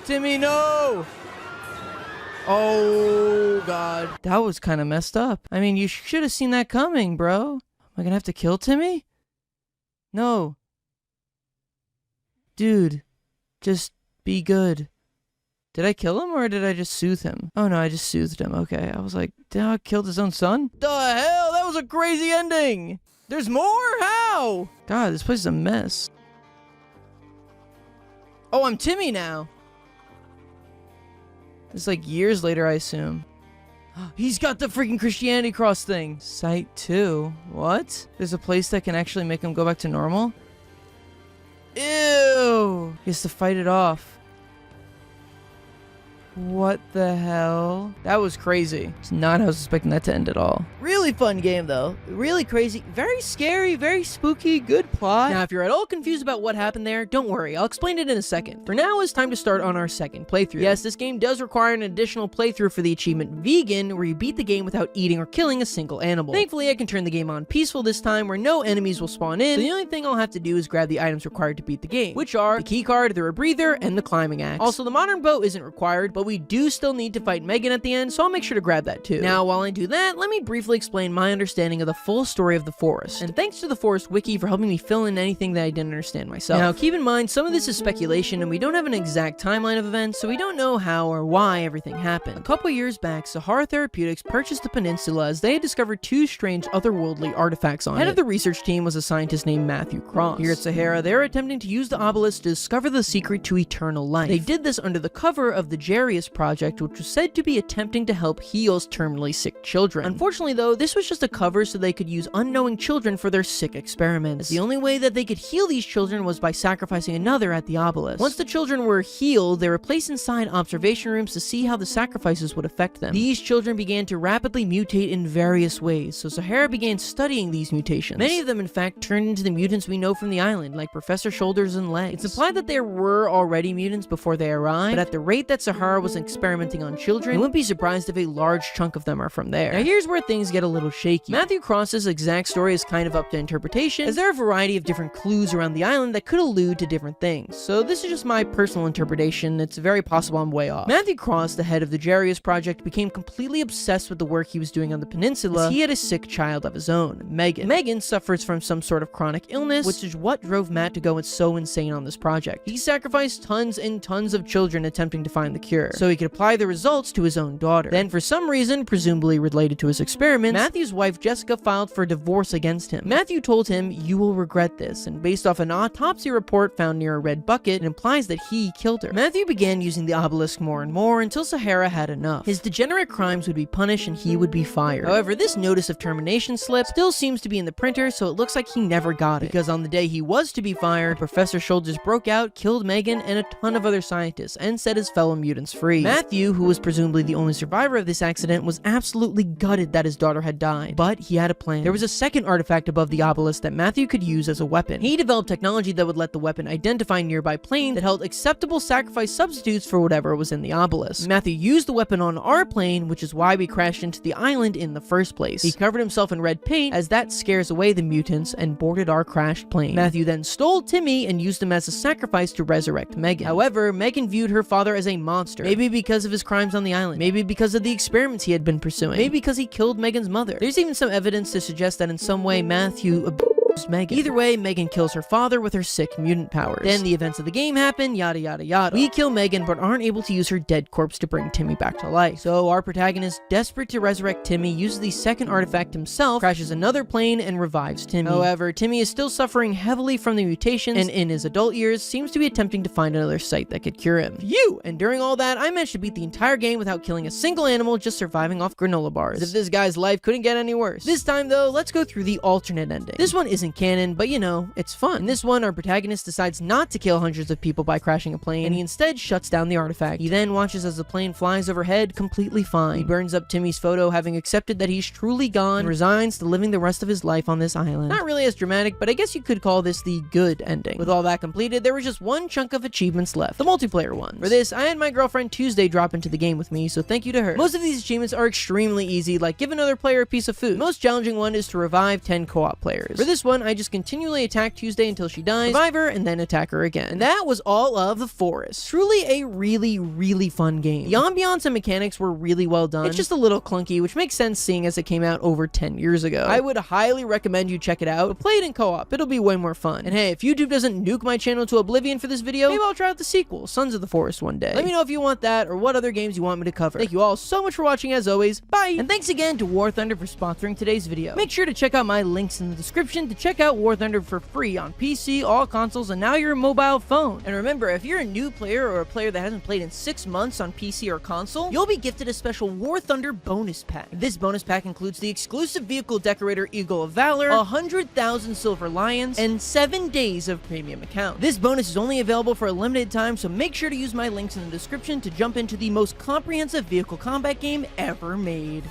[SPEAKER 2] Timmy, no! Oh, God. That was kind of messed up. I mean, you should have seen that coming, bro. Am I gonna have to kill Timmy? No. Dude, just be good. Did I kill him or did I just soothe him? Oh no, I just soothed him. Okay, I was like, dog killed his own son? The hell? That was a crazy ending! There's more? How? God, this place is a mess. Oh, I'm Timmy now. It's like years later, I assume. He's got the freaking Christianity cross thing. Site 2. What? There's a place that can actually make him go back to normal? Ew! He has to fight it off. What the hell? That was crazy. It's not how I was expecting that to end at all. Really fun game, though. Really crazy. Very scary, very spooky, good plot. Now, if you're at all confused about what happened there, don't worry. I'll explain it in a second. For now, it's time to start on our second playthrough. Yes, this game does require an additional playthrough for the achievement Vegan, where you beat the game without eating or killing a single animal. Thankfully, I can turn the game on peaceful this time, where no enemies will spawn in, so the only thing I'll have to do is grab the items required to beat the game, which are the keycard, the rebreather, and the climbing axe. Also, the modern bow isn't required, but we do still need to fight Megan at the end, so I'll make sure to grab that too. Now, while I do that, let me briefly explain
[SPEAKER 1] explain my understanding of the full story of the forest. And thanks to the Forest Wiki for helping me fill in anything that I didn't understand myself. Now, keep in mind, some of this is speculation and we don't have an exact timeline of events, so we don't know how or why everything happened. A couple years back, Sahara Therapeutics purchased the peninsula as they had discovered two strange otherworldly artifacts on it. Head of the research team was a scientist named Matthew Cross. Here at Sahara, they were attempting to use the obelisk to discover the secret to eternal life. They did this under the cover of the Jarius Project, which was said to be attempting to help heal terminally sick children. Unfortunately though, this was just a cover so they could use unknowing children for their sick experiments. The only way that they could heal these children was by sacrificing another at the obelisk. Once the children were healed, they were placed inside observation rooms to see how the sacrifices would affect them. These children began to rapidly mutate in various ways, so Sahara began studying these mutations. Many of them in fact turned into the mutants we know from the island, like Professor Shoulders and Legs. It's implied that there were already mutants before they arrived, but at the rate that Sahara was experimenting on children, I wouldn't be surprised if a large chunk of them are from there. Now here's where things get a little shaky. Matthew Cross's exact story is kind of up to interpretation, as there are a variety of different clues around the island that could allude to different things. So this is just my personal interpretation. It's very possible I'm way off. Matthew Cross, the head of the Jarius Project, became completely obsessed with the work he was doing on the peninsula, as he had a sick child of his own, Megan. Megan suffers from some sort of chronic illness, which is what drove Matt to go so insane on this project. He sacrificed tons and tons of children attempting to find the cure, so he could apply the results to his own daughter. Then for some reason, presumably related to his experiments, Matthew's wife Jessica filed for divorce against him. Matthew told him, "You will regret this," and based off an autopsy report found near a red bucket, it implies that he killed her. Matthew began using the obelisk more and more until Sahara had enough. His degenerate crimes would be punished and he would be fired. However, this notice of termination slip still seems to be in the printer, so it looks like he never got it, because on the day he was to be fired, Professor Shoulders broke out, killed Megan and a ton of other scientists, and set his fellow mutants free. Matthew, who was presumably the only survivor of this accident, was absolutely gutted that his daughter had died, but he had a plan. There was a second artifact above the obelisk that Matthew could use as a weapon. He developed technology that would let the weapon identify nearby planes that held acceptable sacrifice substitutes for whatever was in the obelisk. Matthew used the weapon on our plane, which is why we crashed into the island in the first place. He covered himself in red paint, as that scares away the mutants, and boarded our crashed plane. Matthew then stole Timmy and used him as a sacrifice to resurrect Megan. However, Megan viewed her father as a monster, maybe because of his crimes on the island, maybe because of the experiments he had been pursuing, maybe because he killed Megan's mother. There's even some evidence to suggest that in some way Matthew Megan. Either way, Megan kills her father with her sick mutant powers. Then the events of the game happen, yada yada yada. We kill Megan but aren't able to use her dead corpse to bring Timmy back to life. So our protagonist, desperate to resurrect Timmy, uses the second artifact himself, crashes another plane, and revives Timmy. However, Timmy is still suffering heavily from the mutations, and in his adult years seems to be attempting to find another site that could cure him. Phew! And during all that, I managed to beat the entire game without killing a single animal, just surviving off granola bars. As if this guy's life couldn't get any worse. This time though, let's go through the alternate ending. This one isn't canon, but you know, it's fun. In this one, our protagonist decides not to kill hundreds of people by crashing a plane, and he instead shuts down the artifact. He then watches as the plane flies overhead completely fine. He burns up Timmy's photo, having accepted that he's truly gone, and resigns to living the rest of his life on this island. Not really as dramatic, but I guess you could call this the good ending. With all that completed, there was just one chunk of achievements left, the multiplayer ones. For this, I had my girlfriend Tuesday drop into the game with me, so thank you to her. Most of these achievements are extremely easy, like give another player a piece of food. The most challenging one is to revive 10 co-op players. For this one, I just continually attack Tuesday until she dies, revive her, and then attack her again. And that was all of The Forest. Truly a really fun game. The ambiance and mechanics were really well done. It's just a little clunky, which makes sense seeing as it came out over 10 years ago. I would highly recommend you check it out, but play it in co-op. It'll be way more fun. And hey, if YouTube doesn't nuke my channel to oblivion for this video, maybe I'll try out the sequel, Sons of the Forest, one day. Let me know if you want that or what other games you want me to cover. Thank you all so much for watching as always. Bye! And thanks again to War Thunder for sponsoring today's video. Make sure to check out my links in the description to check out War Thunder for free on PC, all consoles, and now your mobile phone. And remember, if you're a new player or a player that hasn't played in 6 months on PC or console, you'll be gifted a special War Thunder bonus pack. This bonus pack includes the exclusive vehicle decorator Eagle of Valor, 100,000 silver lions, and 7 days of premium account. This bonus is only available for a limited time, so make sure to use my links in the description to jump into the most comprehensive vehicle combat game ever made.